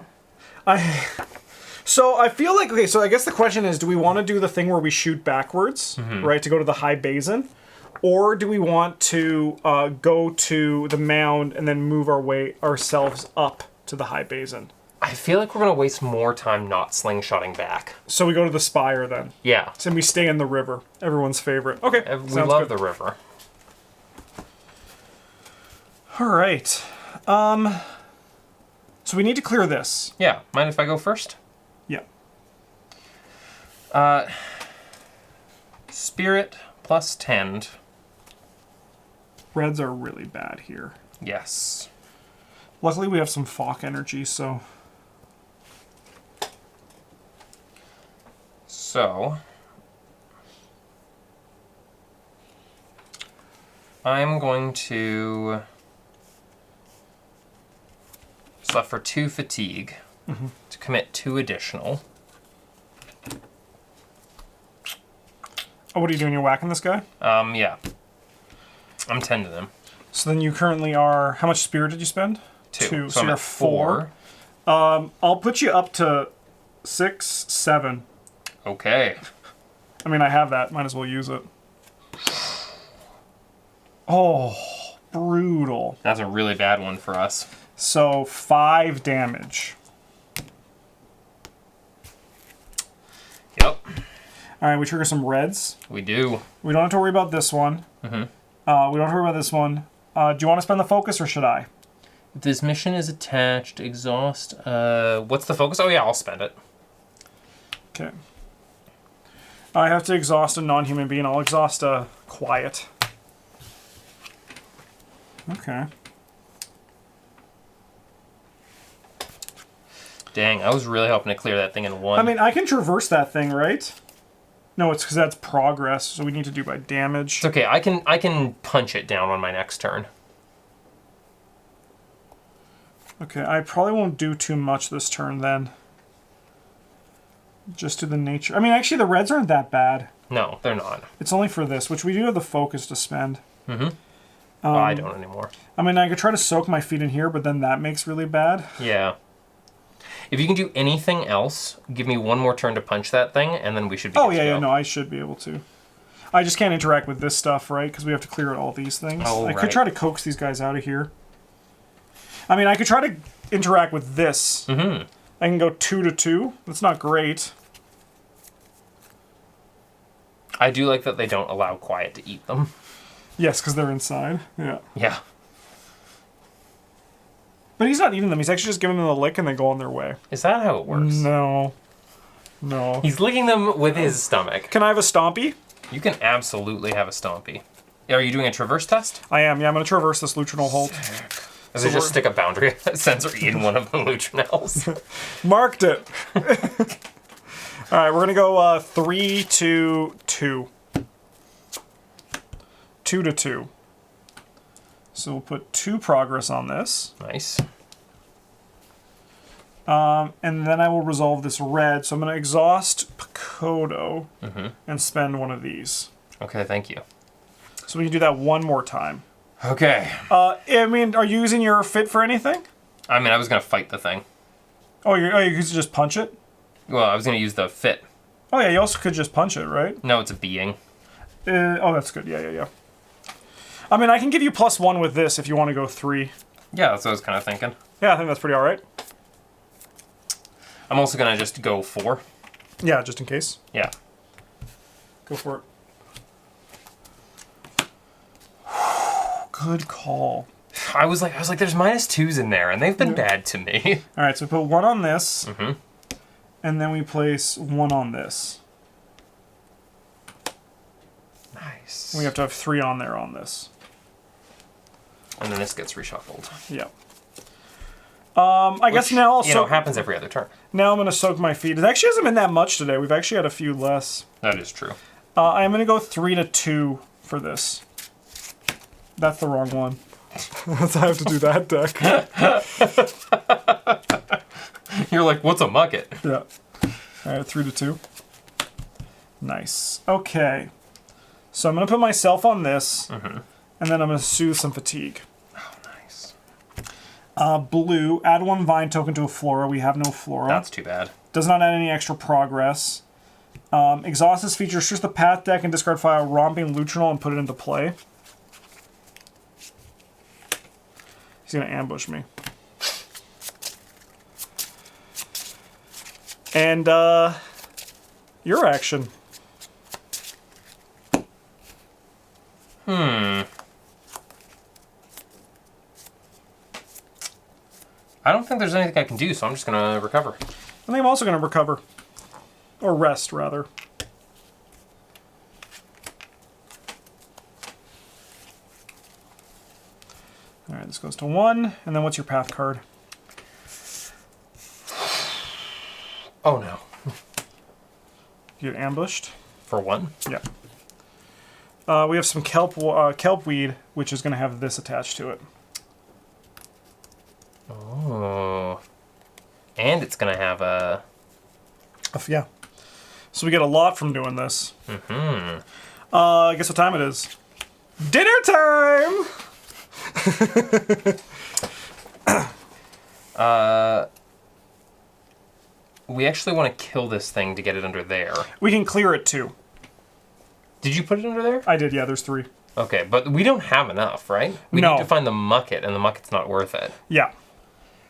So I feel like, okay, so I guess the question is, do we want to do the thing where we shoot backwards, right, to go to the high basin? Or do we want to go to the mound and then move ourselves up to the high basin? I feel like we're going to waste more time not slingshotting back. So we go to the Spire then. Yeah. And we stay in the river. Everyone's favorite. Okay, We love the river. All right. So we need to clear this. Yeah. Mind if I go first? Yeah. Spirit plus tend. Reds are really bad here. Yes. Luckily we have some Fawk energy, so... So... I'm going to suffer 2 fatigue to commit 2 additional. Oh, what are you doing? You're whacking this guy? Yeah. I'm tending him. So then you currently are... How much spirit did you spend? 2. So I'm you're at 4. I'll put you up to 6, 7. Okay. I mean, I have that. Might as well use it. Oh, brutal. That's a really bad one for us. So 5 damage. Yep. All right, we trigger some reds. We do. We don't have to worry about this one. We don't have to worry about this one. Do you want to spend the focus or should I? If this mission is attached, exhaust. What's the focus? Oh yeah, I'll spend it. Okay. I have to exhaust a non-human being. I'll exhaust a quiet. Okay. Dang, I was really hoping to clear that thing in 1. I mean, I can traverse that thing, right? No, it's because that's progress, so we need to do by damage. It's okay. I can punch it down on my next turn. Okay, I probably won't do too much this turn then. Just do the nature. I mean, actually, the reds aren't that bad. No, they're not. It's only for this, which we do have the focus to spend. I don't anymore. I mean, I could try to soak my feet in here, but then that makes really bad. Yeah. If you can do anything else, give me 1 more turn to punch that thing, and then we should be Oh, good to yeah, go. yeah, no, I should be able to. I just can't interact with this stuff, right? Because we have to clear out all these things. Oh, I right. could try to coax these guys out of here. I mean, I could try to interact with this. I can go 2 to 2. That's not great. I do like that they don't allow Quiet to eat them. Yes, because they're inside. Yeah. Yeah. But he's not eating them. He's actually just giving them a lick and they go on their way. Is that how it works? No. No. He's licking them with his stomach. Can I have a stompy? You can absolutely have a stompy. Are you doing a traverse test? I am. Yeah, I'm going to traverse this Lutrinal Holt. Does it just stick a boundary sensor in one of the Lutrinels? Marked it. All right, we're going to go 3 to 2. 2 to 2. So we'll put 2 progress on this. Nice. And then I will resolve this red. So I'm going to exhaust Kobo and spend one of these. Okay, thank you. So we can do that 1 more time. Okay. I mean, are you using your fit for anything? I mean, I was going to fight the thing. Oh, you could just punch it? Well, I was going to use the fit. Oh, yeah, you also could just punch it, right? No, it's a being. Oh, that's good. Yeah. I mean, I can give you +1 with this if you want to go 3. Yeah, that's what I was kind of thinking. Yeah, I think that's pretty all right. I'm also going to just go 4. Yeah, just in case. Yeah. Go for it. Good call. I was like, there's -2s in there, and they've been bad to me. All right, so we put 1 on this, and then we place 1 on this. Nice. We have to have 3 on there on this. And then this gets reshuffled. Yeah. I guess now I'll it happens every other turn. Now I'm going to soak my feet. It actually hasn't been that much today. We've actually had a few less. That is true. I'm going to go 3 to 2 for this. That's the wrong one. I have to do that deck. You're like, what's a mucket? Yeah. All right, 3 to 2. Nice. Okay. So I'm going to put myself on this, and then I'm going to soothe some fatigue. Oh, nice. Blue, add 1 vine token to a flora. We have no flora. That's too bad. Does not add any extra progress. Exhaust this feature, search the path deck and discard file Romping Lutrinal and put it into play. He's going to ambush me. And your action. I don't think there's anything I can do, so I'm just gonna recover. I think I'm also going to recover. Or rest, rather. Alright, this goes to 1. And then what's your path card? Oh no. You get ambushed. For 1? Yeah. We have some kelp weed, which is going to have this attached to it. Oh. And it's gonna have a... Yeah. So we get a lot from doing this. Guess what time it is? Dinner time! We actually want to kill this thing to get it under there. We can clear it too. Did you put it under there? I did, yeah, there's 3. Okay, but we don't have enough, right? We No. need to find the mucket, and the mucket's not worth it. Yeah.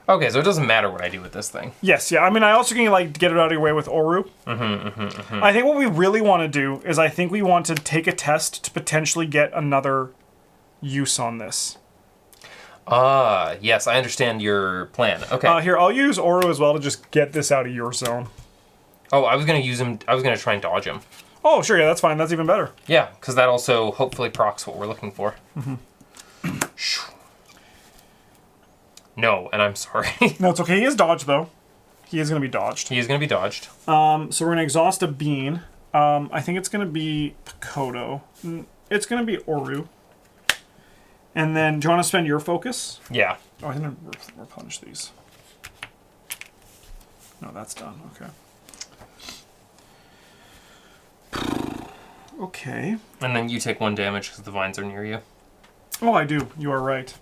Okay, so it doesn't matter what I do with this thing. Yes, yeah. I mean, I also can, like, get it out of your way with Oru. I think what we really want to do is I think we want to take a test to potentially get another use on this. Ah, yes, I understand your plan. Okay. Here, I'll use Oru as well to just get this out of your zone. Oh, I was going to use him... I was going to try and dodge him. Oh, sure, yeah, that's fine. That's even better. Yeah, because that also hopefully procs what we're looking for. No, and I'm sorry. No, it's okay. He is dodged, though. He is going to be dodged. He is going to be dodged. So we're going to exhaust a bean. I think it's going to be Kobo. It's going to be Oru. And then, do you want to spend your focus? Yeah. Oh, I didn't replenish these. No, that's done. Okay. Okay. And then you take 1 damage because the vines are near you. Oh, I do. You are right.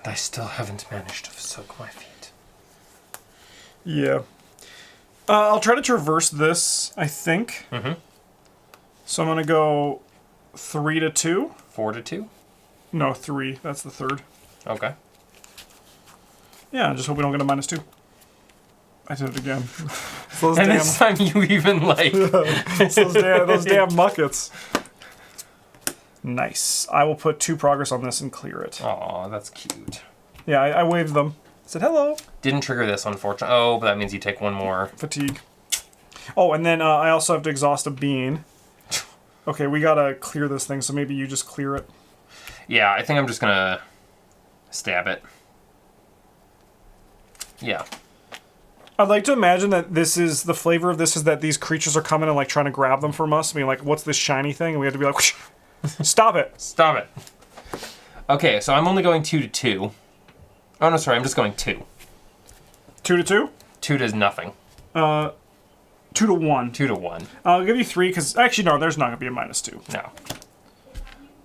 I still haven't managed to soak my feet. Yeah. I'll try to traverse this, I think. So I'm going to go 3 to 2. 4 to 2? No, 3. That's the third. Okay. Yeah, I just hope we don't get a -2. I did it again. those And damn, this time you even, like... those damn muckets. Nice. I will put 2 progress on this and clear it. Aw, that's cute. Yeah, I waved them. Said hello. Didn't trigger this, unfortunately. Oh, but that means you take 1 more. Fatigue. Oh, and then I also have to exhaust a bean. Okay, we gotta clear this thing, so maybe you just clear it. Yeah, I think I'm just gonna stab it. Yeah. I'd like to imagine that this is, the flavor of this is that these creatures are coming and like trying to grab them from us. I mean, like, what's this shiny thing? And we have to be like, whoosh, stop it. Stop it. Okay, so I'm only going 2 to 2. Oh, no, sorry, I'm just going 2. 2 to 2? 2 does nothing. 2 to 1. 2 to 1. I'll give you 3, because, actually, no, there's not going to be a -2. No.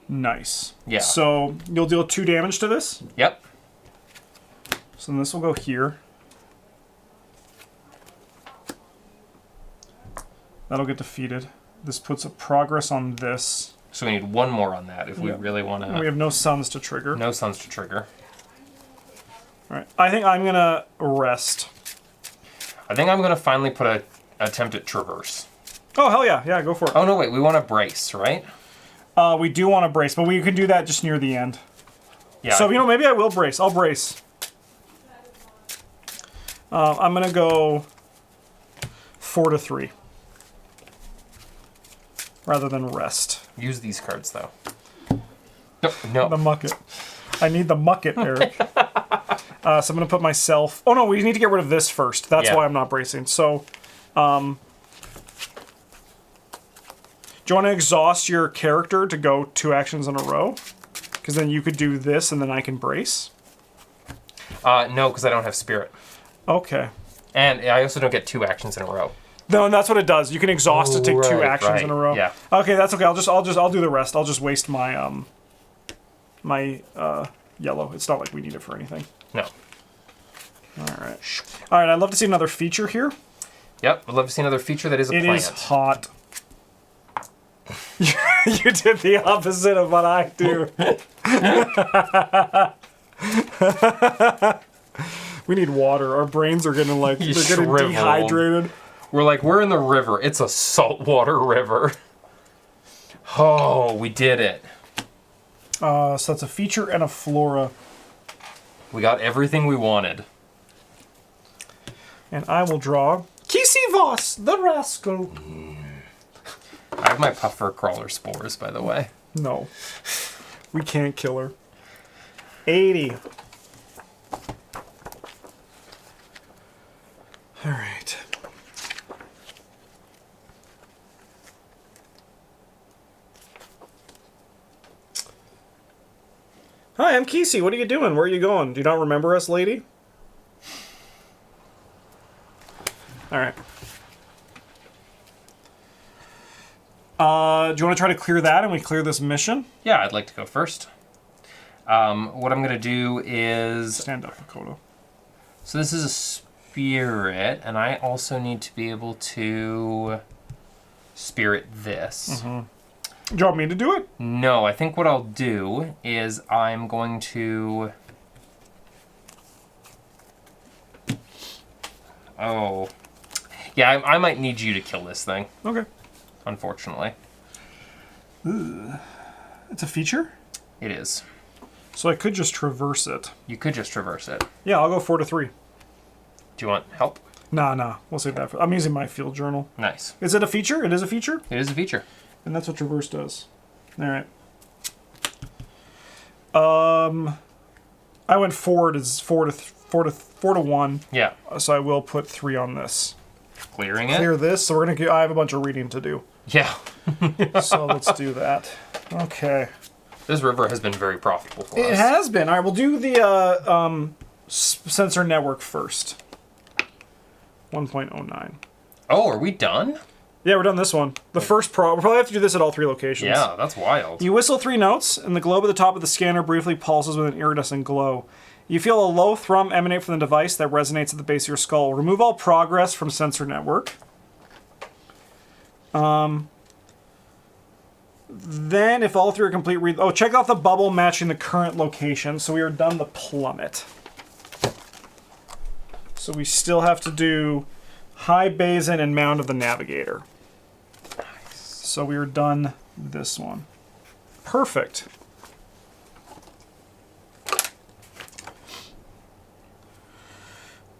Nice. Yeah. So, you'll deal 2 damage to this. Yep. So then this will go here. That'll get defeated. This puts a progress on this. So we need 1 more on that if we really want And we to... have no suns to trigger. No suns to trigger. Alright. I think I'm going to rest. I think I'm going to finally put a attempt at traverse. Oh, hell yeah. Yeah, go for it. Oh, no, wait, we want to brace, right? We do want to brace, but we can do that just near the end. Yeah. So, you know, maybe I will brace. I'll brace. I'm going to go 4 to 3. Rather than rest. Use these cards, though. No. The mucket. I need the mucket, Eric. So I'm going to put myself... Oh, no, we need to get rid of this first. That's why I'm not bracing. So, do you want to exhaust your character to go 2 actions in a row? Because then you could do this, and then I can brace. No, because I don't have spirit. Okay. And I also don't get 2 actions in a row. No, and that's what it does. You can exhaust to take 2 actions in a row. Yeah. Okay, that's okay. I'll do the rest. I'll just waste my my yellow. It's not like we need it for anything. No. All right. All right. I'd love to see another feature here. Yep, I'd love to see another feature that is a plant. It is hot. You did the opposite of what I do. We need water. Our brains are getting they're getting shriveled. dehydrated. We're in the river. It's a saltwater river. Oh, we did it. So that's a feature and a flora. We got everything we wanted. And I will draw Kisi Voss, the rascal. I have my puffer crawler spores, by the way. No. We can't kill her. 80. All right. Hi, I'm Kisi. What are you doing? Where are you going? Do you not remember us, lady? All right. Do you want to try to clear that and we clear this mission? Yeah, I'd like to go first. What I'm going to do is... Stand up, Kobo. So this is a spirit, and I also need to be able to spirit this. Mm-hmm. Do you want me to do it? No, I think what I'll do is I'm going to... Oh. Yeah, I might need you to kill this thing. Okay. Unfortunately. It's a feature? It is. So I could just traverse it. You could just traverse it. Yeah, I'll go 4 to 3. Do you want help? Nah. We'll save that for... I'm using my field journal. Nice. Is it a feature? It is a feature? It is a feature. And that's what traverse does. All right. I went 4 to 1. Yeah. So I will put 3 on this. Clearing it? Clear this. So we're gonna. I have a bunch of reading to do. Yeah. So let's do that. Okay. This river has been very profitable for us. It has been. All right, we'll do the sensor network first. 1.09. Oh, are we done? Yeah, we're done this one. The first we'll probably have to do this at all 3 locations. Yeah, that's wild. You whistle 3 notes, and the globe at the top of the scanner briefly pulses with an iridescent glow. You feel a low thrum emanate from the device that resonates at the base of your skull. Remove all progress from sensor network. Then, if all 3 are complete, check out the bubble matching the current location. So we are done the plummet. So we still have to do high basin and mound of the navigator. Nice. So we are done this one. Perfect.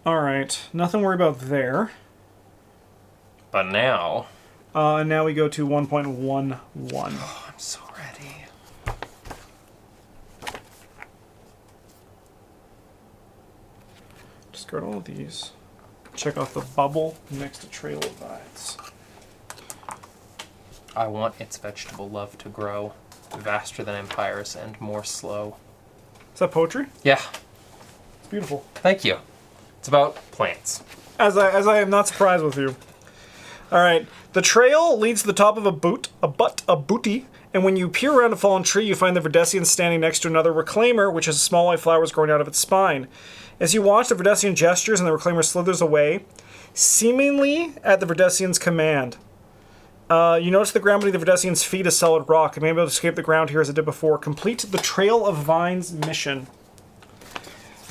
All right, nothing to worry about there. But now... And now we go to 1.11. Oh, I'm so ready. Discard all of these. Check off the bubble next to Trail of Vines. I want its vegetable love to grow, vaster than empires and more slow. Is that poetry? Yeah, It's beautiful. thank you. It's about plants. As I am not surprised with you. All right, the trail leads to the top of a booty, and when you peer around a fallen tree, you find the Verdesian standing next to another reclaimer, which has small white flowers growing out of its spine. As you watch, the Verdesian gestures and the reclaimer slithers away, seemingly at the Verdesian's command. You notice the ground beneath the Verdesian's feet is solid rock. It may be able to escape the ground here as it did before. Complete the Trail of Vines mission.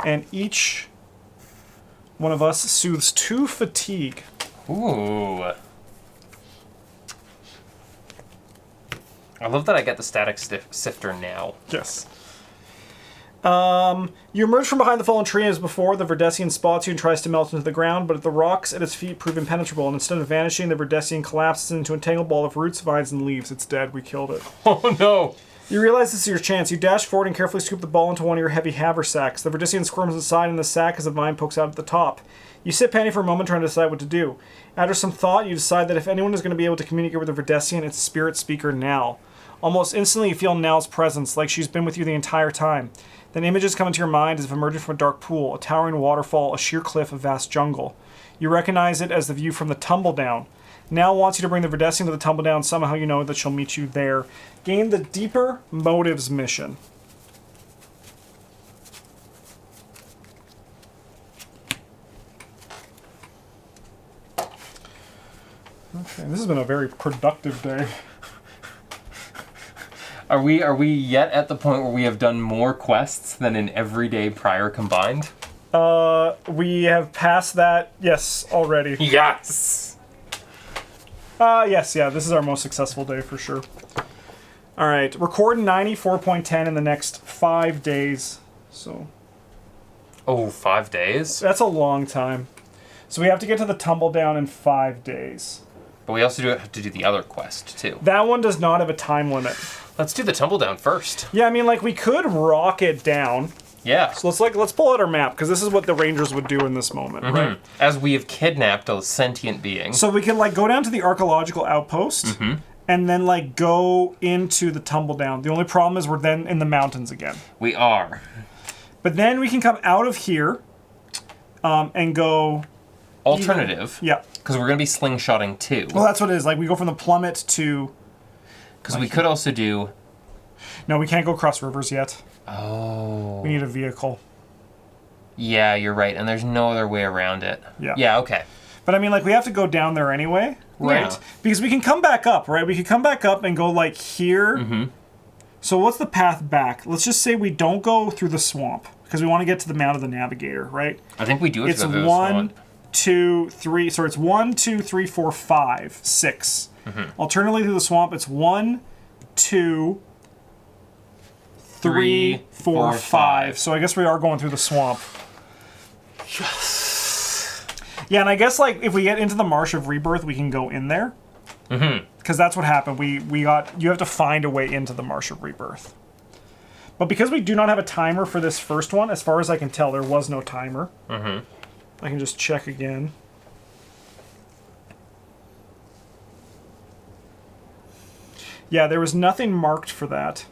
And each one of us soothes 2 fatigue. Ooh. I love that I get the static sifter now. Yes. You emerge from behind the fallen tree as before. The Verdesian spots you and tries to melt into the ground, but the rocks at its feet prove impenetrable, and instead of vanishing, the Verdesian collapses into a tangled ball of roots, vines, and leaves. It's dead. We killed it. Oh no! You realize this is your chance. You dash forward and carefully scoop the ball into one of your heavy haversacks. The Verdesian squirms inside in the sack as a vine pokes out at the top. You sit panting for a moment trying to decide what to do. After some thought, you decide that if anyone is going to be able to communicate with the Verdesian, it's Spirit Speaker Nal. Almost instantly, you feel Nal's presence, like she's been with you the entire time. Then images come into your mind as if emerging from a dark pool, a towering waterfall, a sheer cliff, a vast jungle. You recognize it as the view from the Tumbledown. Nal wants you to bring the Verdesian to the Tumbledown. Somehow you know that she'll meet you there. Gain the Deeper Motives mission. Okay, this has been a very productive day. Are we yet at the point where we have done more quests than in every day prior combined? We have passed that, yes, already. Yes! Yes, yeah, this is our most successful day for sure. Alright, record 94.10 in the next 5 days. So, Oh, 5 days? that's a long time. So we have to get to the tumble down in 5 days. But we also have to do the other quest, too. That one does not have a time limit. Let's do the tumble down first. Yeah, I mean, like, we could rock it down. Yeah. So let's pull out our map, because this is what the Rangers would do in this moment, right? As we have kidnapped a sentient being. So we can, like, go down to the archaeological outpost, and then, like, go into the tumble down. The only problem is we're then in the mountains again. We are. But then we can come out of here, and go... Alternative. Yeah. Because we're going to be slingshotting too. Well, that's what it is. Like, we go from the plummet to... Because we could also do... No, we can't go across rivers yet. Oh. We need a vehicle. Yeah, you're right. And there's no other way around it. Yeah. Yeah, okay. But I mean, like, we have to go down there anyway, right? Yeah. Because we can come back up, right? We can come back up and go, like, here. So what's the path back? Let's just say we don't go through the swamp, because we want to get to the Mount of the Navigator, right? I think we do have It's to go through the 1, swamp. 2, 3. So it's 1, 2, 3, 4, 5, 6. Alternatively, through the swamp, it's 1, 2, 3, 4, 5. So I guess we are going through the swamp. Yes. Yeah, and I guess, like, if we get into the Marsh of Rebirth, we can go in there. Because that's what happened. You have to find a way into the Marsh of Rebirth. But because we do not have a timer for this first one, as far as I can tell, there was no timer. I can just check again. Yeah, there was nothing marked for that.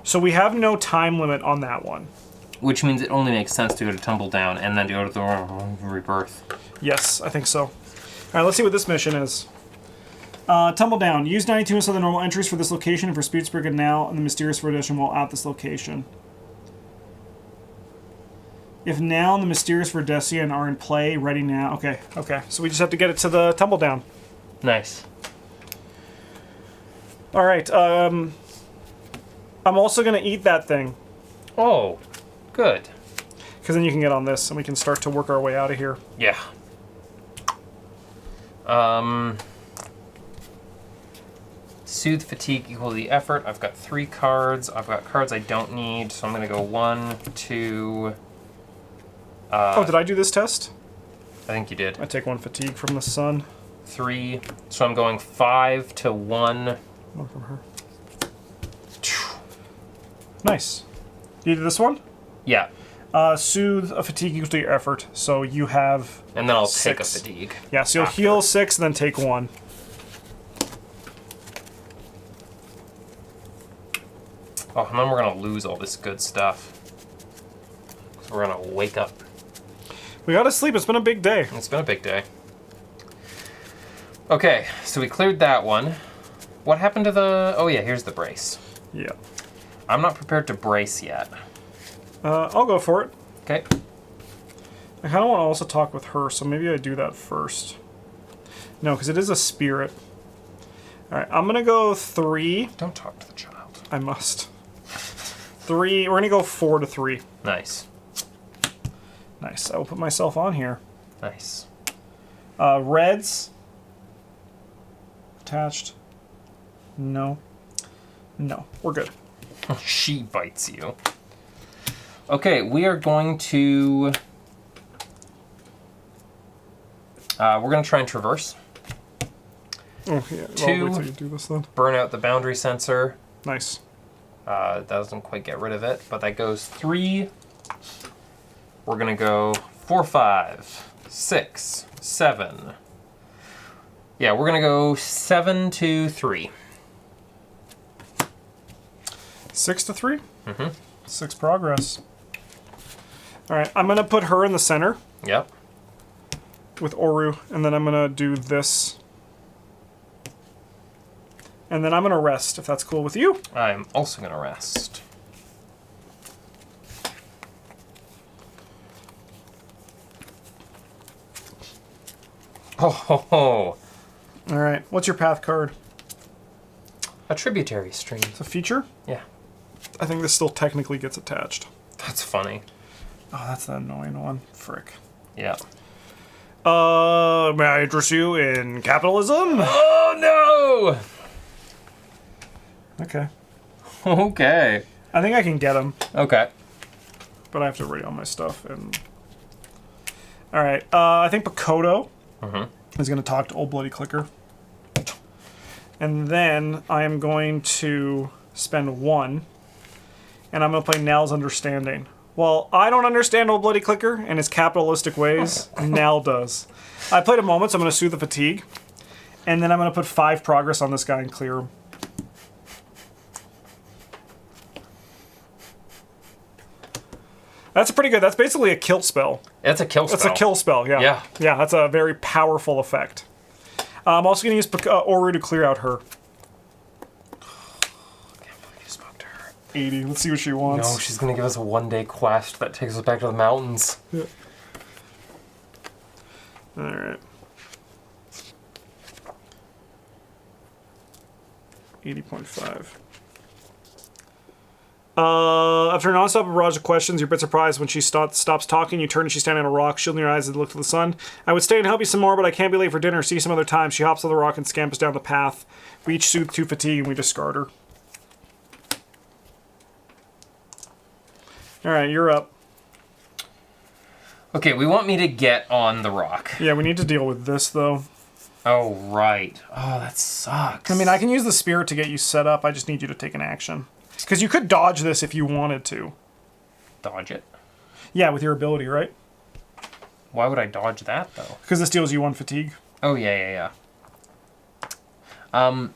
So we have no time limit on that one. Which means it only makes sense to go to Tumble Down and then to go to the Rebirth. Yes, I think so. All right, let's see what this mission is. Tumble Down. Use 92 instead of the normal entries for this location and for Speedsburg now and the Mysterious Verdestion while at this location. If now and the Mysterious Verdestion are in play, ready now. Okay, okay. So we just have to get it to the Tumble Down. Nice. All right. I'm also going to eat that thing. Oh, good. Because then you can get on this and we can start to work our way out of here. Yeah. Soothe fatigue equal to the effort. I've got 3 cards. I've got cards I don't need, so I'm going to go 1, 2... oh, did I do this test? I think you did. I take 1 fatigue from the sun. 3. So I'm going 5 to 1. 1 from her. Nice. You did this one? Yeah. Soothe a fatigue equal to your effort. So you have... And then I'll take a 6. fatigue. Yeah, so you'll after. heal 6 and then take 1. Oh, and then we're going to lose all this good stuff. So we're going to wake up. We gotta sleep. It's been a big day. It's been a big day. Okay, so we cleared that one. What happened to the... Oh yeah, here's the brace. Yeah. I'm not prepared to brace yet. I'll go for it. Okay. I kind of want to also talk with her, so maybe I do that first. No, because it is a spirit. Alright, I'm gonna go 3. Don't talk to the child. I must. 3. We're gonna go 4 to 3. Nice. Nice. I will put myself on here. Nice. Reds. Attached. No. No. We're good. She bites you. Okay, we are going to... we're going to try and traverse. Oh, yeah. 2. I'll wait till you do this then. Burn out the boundary sensor. Nice. That doesn't quite get rid of it, but that goes 3. We're going to go 4, 5, 6, 7. Yeah, we're going to go 7 to 3. 6 to 3? Mm-hmm. 6 progress. Alright, I'm gonna put her in the center. Yep. With Oru, and then I'm gonna do this. And then I'm gonna rest, if that's cool with you. I'm also going to rest. Oh, ho, ho. All right. What's your path card? A tributary stream. It's a feature? Yeah. I think this still technically gets attached. That's funny. Oh, that's the annoying one. Frick. Yeah. May I interest you in capitalism? Oh, Okay. no! Okay. I think I can get him, Okay. but I have to ready all my stuff. And all right. I think Kobo is going to talk to Old Bloody Clicker. And then I am going to spend 1, and I'm going to play Nal's Understanding. Well, I don't understand Old Bloody Clicker and his capitalistic ways. Nal does. I played a moment, so I'm going to soothe the fatigue. And then I'm going to put 5 progress on this guy and clear him. That's pretty good. That's basically a kill spell. It's a kill spell. That's a kill spell, yeah. Yeah. Yeah, that's a very powerful effect. I'm also going to use Oru to clear out her. I can't believe you spoke to her. 80. Let's see what she wants. No, she's going to give us a 1-day quest that takes us back to the mountains. Yeah. Alright. 80.5. After a non-stop barrage of questions, you're a bit surprised when she stops talking. You turn and she's standing on a rock, shielding your eyes as they look to the sun. I would stay and help you some more, but I can't be late for dinner. See you some other time. She hops on the rock and scampers down the path. We each soothe 2 fatigue and we discard her. Alright, you're up. Okay, we want me to get on the rock. Yeah, we need to deal with this, though. Oh, right. Oh, that sucks. I mean, I can use the spirit to get you set up. I just need you to take an action. Because you could dodge this if you wanted to. Dodge it? Yeah, with your ability, right? Why would I dodge that, though? Because this deals you 1 fatigue. Oh, yeah. I'm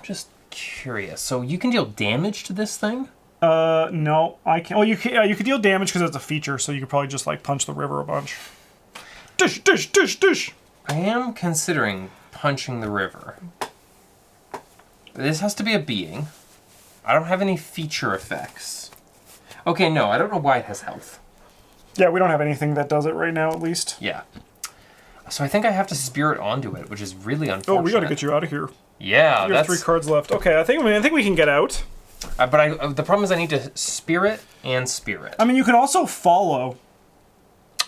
just curious. So you can deal damage to this thing? No, I can't. Well, you could deal damage because it's a feature, so you could probably just, like, punch the river a bunch. Dish, dish, dish, dish! I am considering punching the river. This has to be a being. I don't have any feature effects. Okay, no, I don't know why it has health. Yeah, we don't have anything that does it right now, at least. Yeah. So I think I have to spirit onto it, which is really unfortunate. Oh, we gotta get you out of here. Yeah, You have 3 cards left. Okay, I think we can get out. But the problem is I need to spirit and spirit. I mean, you can also follow.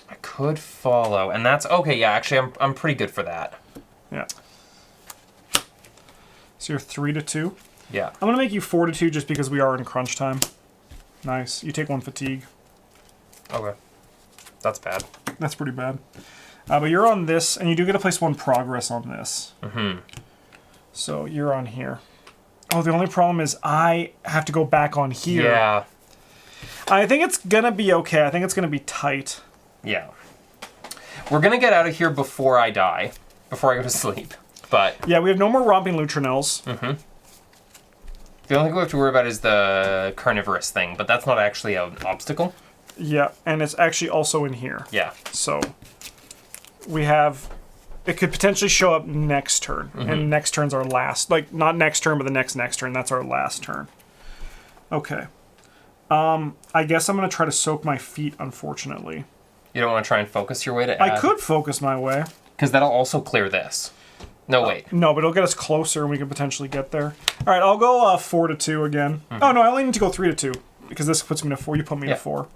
I could follow, and that's okay. Yeah, actually, I'm pretty good for that. Yeah. So you're 3 to 2. Yeah. I'm gonna make you 4 to 2 just because we are in crunch time. Nice. You take 1 fatigue. Okay. That's bad. That's pretty bad. But you're on this, and you do get to place 1 progress on this. Mm-hmm. So you're on here. Oh, the only problem is I have to go back on here. Yeah. I think it's gonna be okay. I think it's gonna be tight. Yeah. We're gonna get out of here before I die, before I go to sleep. But Yeah, we have no more romping lutrinels. mm-hmm. The only thing we have to worry about is the carnivorous thing, but that's not actually an obstacle. Yeah, and it's actually also in here. Yeah. So we have. It could potentially show up next turn, and next turn's our last. Like, not next turn, but the next turn. That's our last turn. Okay. I guess I'm going to try to soak my feet, unfortunately. You don't want to try and focus your way to add? I could focus my way. Because that'll also clear this. No, wait. No, but it'll get us closer, and we can potentially get there. All right, I'll go 4 to 2 again. Oh, no, I only need to go 3 to 2, because this puts me to 4. You put me to 4.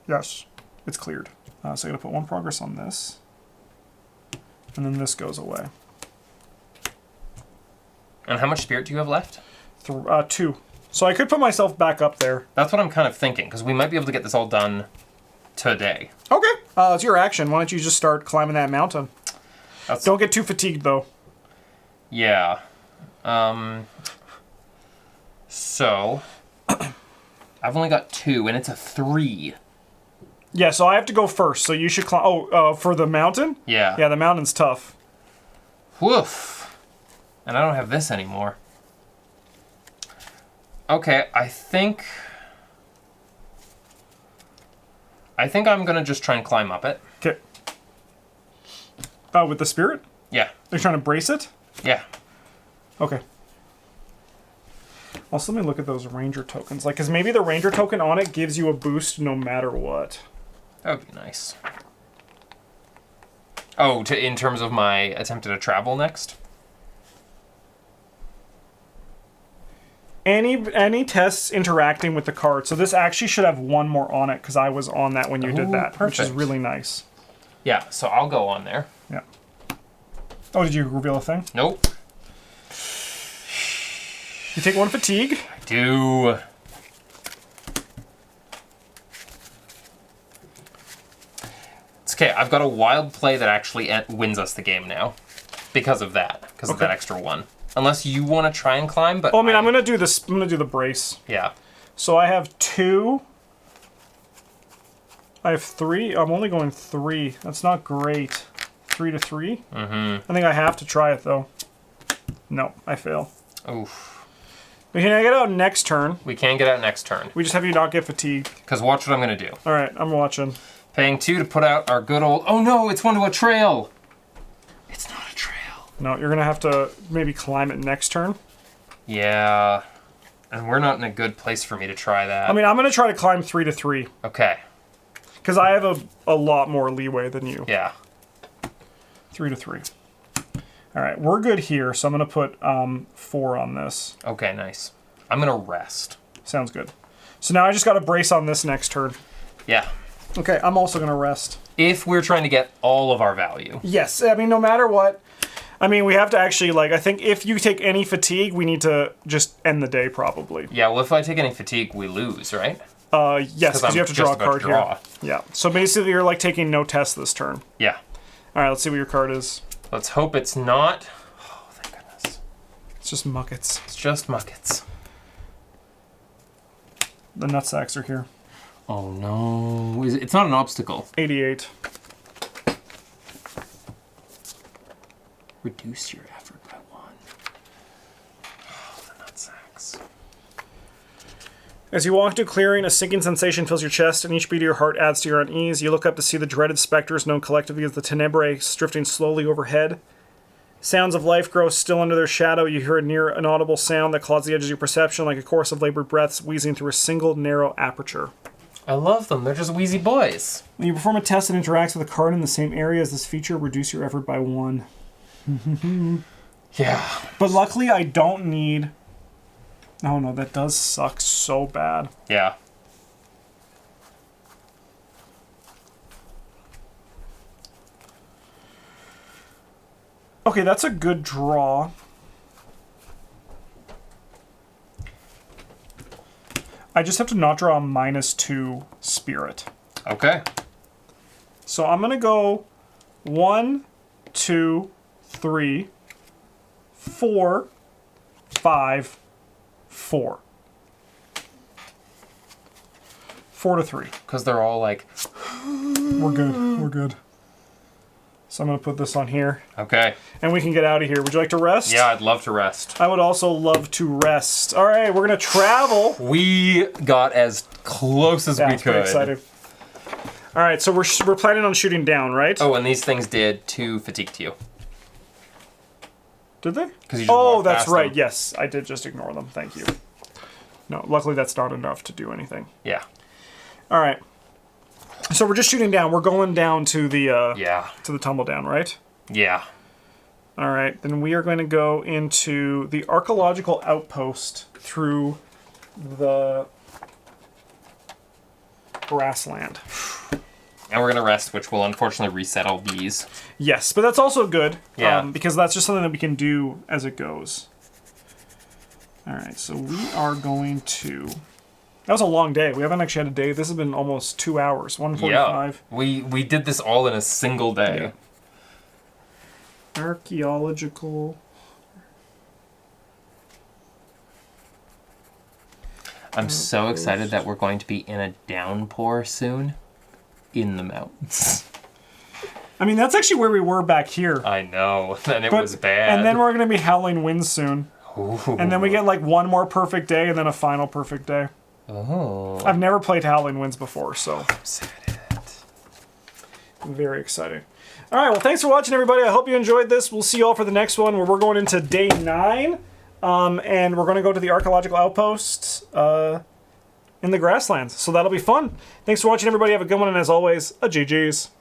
Yes, it's cleared. So I'm going to put 1 progress on this. And then this goes away. And how much spirit do you have left? 2. So I could put myself back up there. That's what I'm kind of thinking, because we might be able to get this all done today. Okay. It's your action. Why don't you just start climbing that mountain? Don't get too fatigued, though. Yeah. So, I've only got 2, and it's a 3. Yeah, so I have to go first, so you should climb. Oh, for the mountain? Yeah. Yeah, the mountain's tough. Woof. And I don't have this anymore. Okay, I think I'm going to just try and climb up it. Okay. With the spirit? Yeah. They're trying to brace it? Yeah. Okay. Also, let me look at those ranger tokens. Like, because maybe the ranger token on it gives you a boost no matter what. That would be nice. Oh, in terms of my attempt to travel next? Any tests interacting with the card. So this actually should have one more on it because I was on that when you did that, which is really nice. Yeah, so I'll go on there. Yeah. Oh, did you reveal a thing? Nope. You take 1 fatigue. I do. It's okay. I've got a wild play that actually wins us the game now. Because of that. Because of that extra 1. Unless you want to try and climb, but... Oh, I mean, I'm going to do this. I'm going to do the brace. Yeah. So I have 2. I have 3. I'm only going 3. That's not great. 3 to 3? Mm-hmm. I think I have to try it, though. No, I fail. Oof. We can get out next turn. We can get out next turn. We just have you not get fatigued. Because watch what I'm going to do. All right, I'm watching. Paying 2 to put out our good old... Oh, no, it's 1 to a trail. It's not a trail. No, you're going to have to maybe climb it next turn. Yeah. And we're not in a good place for me to try that. I mean, I'm going to try to climb 3 to 3. Okay. Because I have a lot more leeway than you. Yeah. 3 to 3. All right, we're good here, so I'm going to put 4 on this. Okay, nice. I'm going to rest. Sounds good. So now I just got to brace on this next turn. Yeah. Okay, I'm also going to rest. If we're trying to get all of our value. Yes, I mean, no matter what. I mean, we have to actually, like, I think if you take any fatigue, we need to just end the day, probably. Yeah, well, if I take any fatigue, we lose, right? Yes, because you have to draw a card here. Yeah, so basically you're, like, taking no test this turn. Yeah. All right, let's see what your card is. Let's hope it's not... Oh, thank goodness. It's just muckets. It's just muckets. The nutsacks are here. Oh, no. It's not an obstacle. 88. Reduce your effort by 1. Oh, the nutsacks. As you walk to a clearing, a sinking sensation fills your chest, and each beat of your heart adds to your unease. You look up to see the dreaded specters known collectively as the Tenebrae drifting slowly overhead. Sounds of life grow still under their shadow. You hear a near inaudible sound that clogs the edges of your perception like a chorus of labored breaths wheezing through a single narrow aperture. I love them. They're just wheezy boys. When you perform a test that interacts with a card in the same area as this feature, reduce your effort by 1. Yeah. But luckily, I don't need... Oh no, that does suck so bad. Yeah. Okay, that's a good draw. I just have to not draw a -2 spirit. Okay. So I'm going to go 1, 2, 3, 4, 5, 4. 4 to 3. Because they're all like... We're good. We're good. So I'm going to put this on here. Okay. And we can get out of here. Would you like to rest? Yeah, I'd love to rest. I would also love to rest. All right, we're going to travel. We got as close as we I'm pretty could. excited. All right, so we're planning on shooting down, right? Oh, and these things did 2 fatigue to you. Did they? You just Oh, walked that's past right. them. Yes, I did just ignore them. Thank you. No, luckily that's not enough to do anything. Yeah. All right. So we're just shooting down. We're going down to the Yeah. to the tumble down, right? Yeah. All right. Then we are going to go into the archaeological outpost through the grassland. And we're going to rest, which will unfortunately reset all these. Yes, but that's also good. Yeah. Because that's just something that we can do as it goes. All right. So we are going to... That was a long day. We haven't actually had a day. This has been almost 2 hours. 1:45. Yeah. We did this all in a single day. Yeah. Archaeological. I'm so excited that we're going to be in a downpour soon in the mountains. I mean, that's actually where we were back here. I know. And it But- was bad. And then we're going to be howling winds soon. Ooh. And then we get like one more perfect day and then a final perfect day. Oh. I've never played Howling Winds before, so Excited. very exciting. All right, well, thanks for watching, everybody. I hope you enjoyed this. We'll see you all for the next one, where we're going into day 9, and we're going to go to the archaeological outposts in the grasslands. So that'll be fun. Thanks for watching, everybody. Have a good one, and as always, a GG's.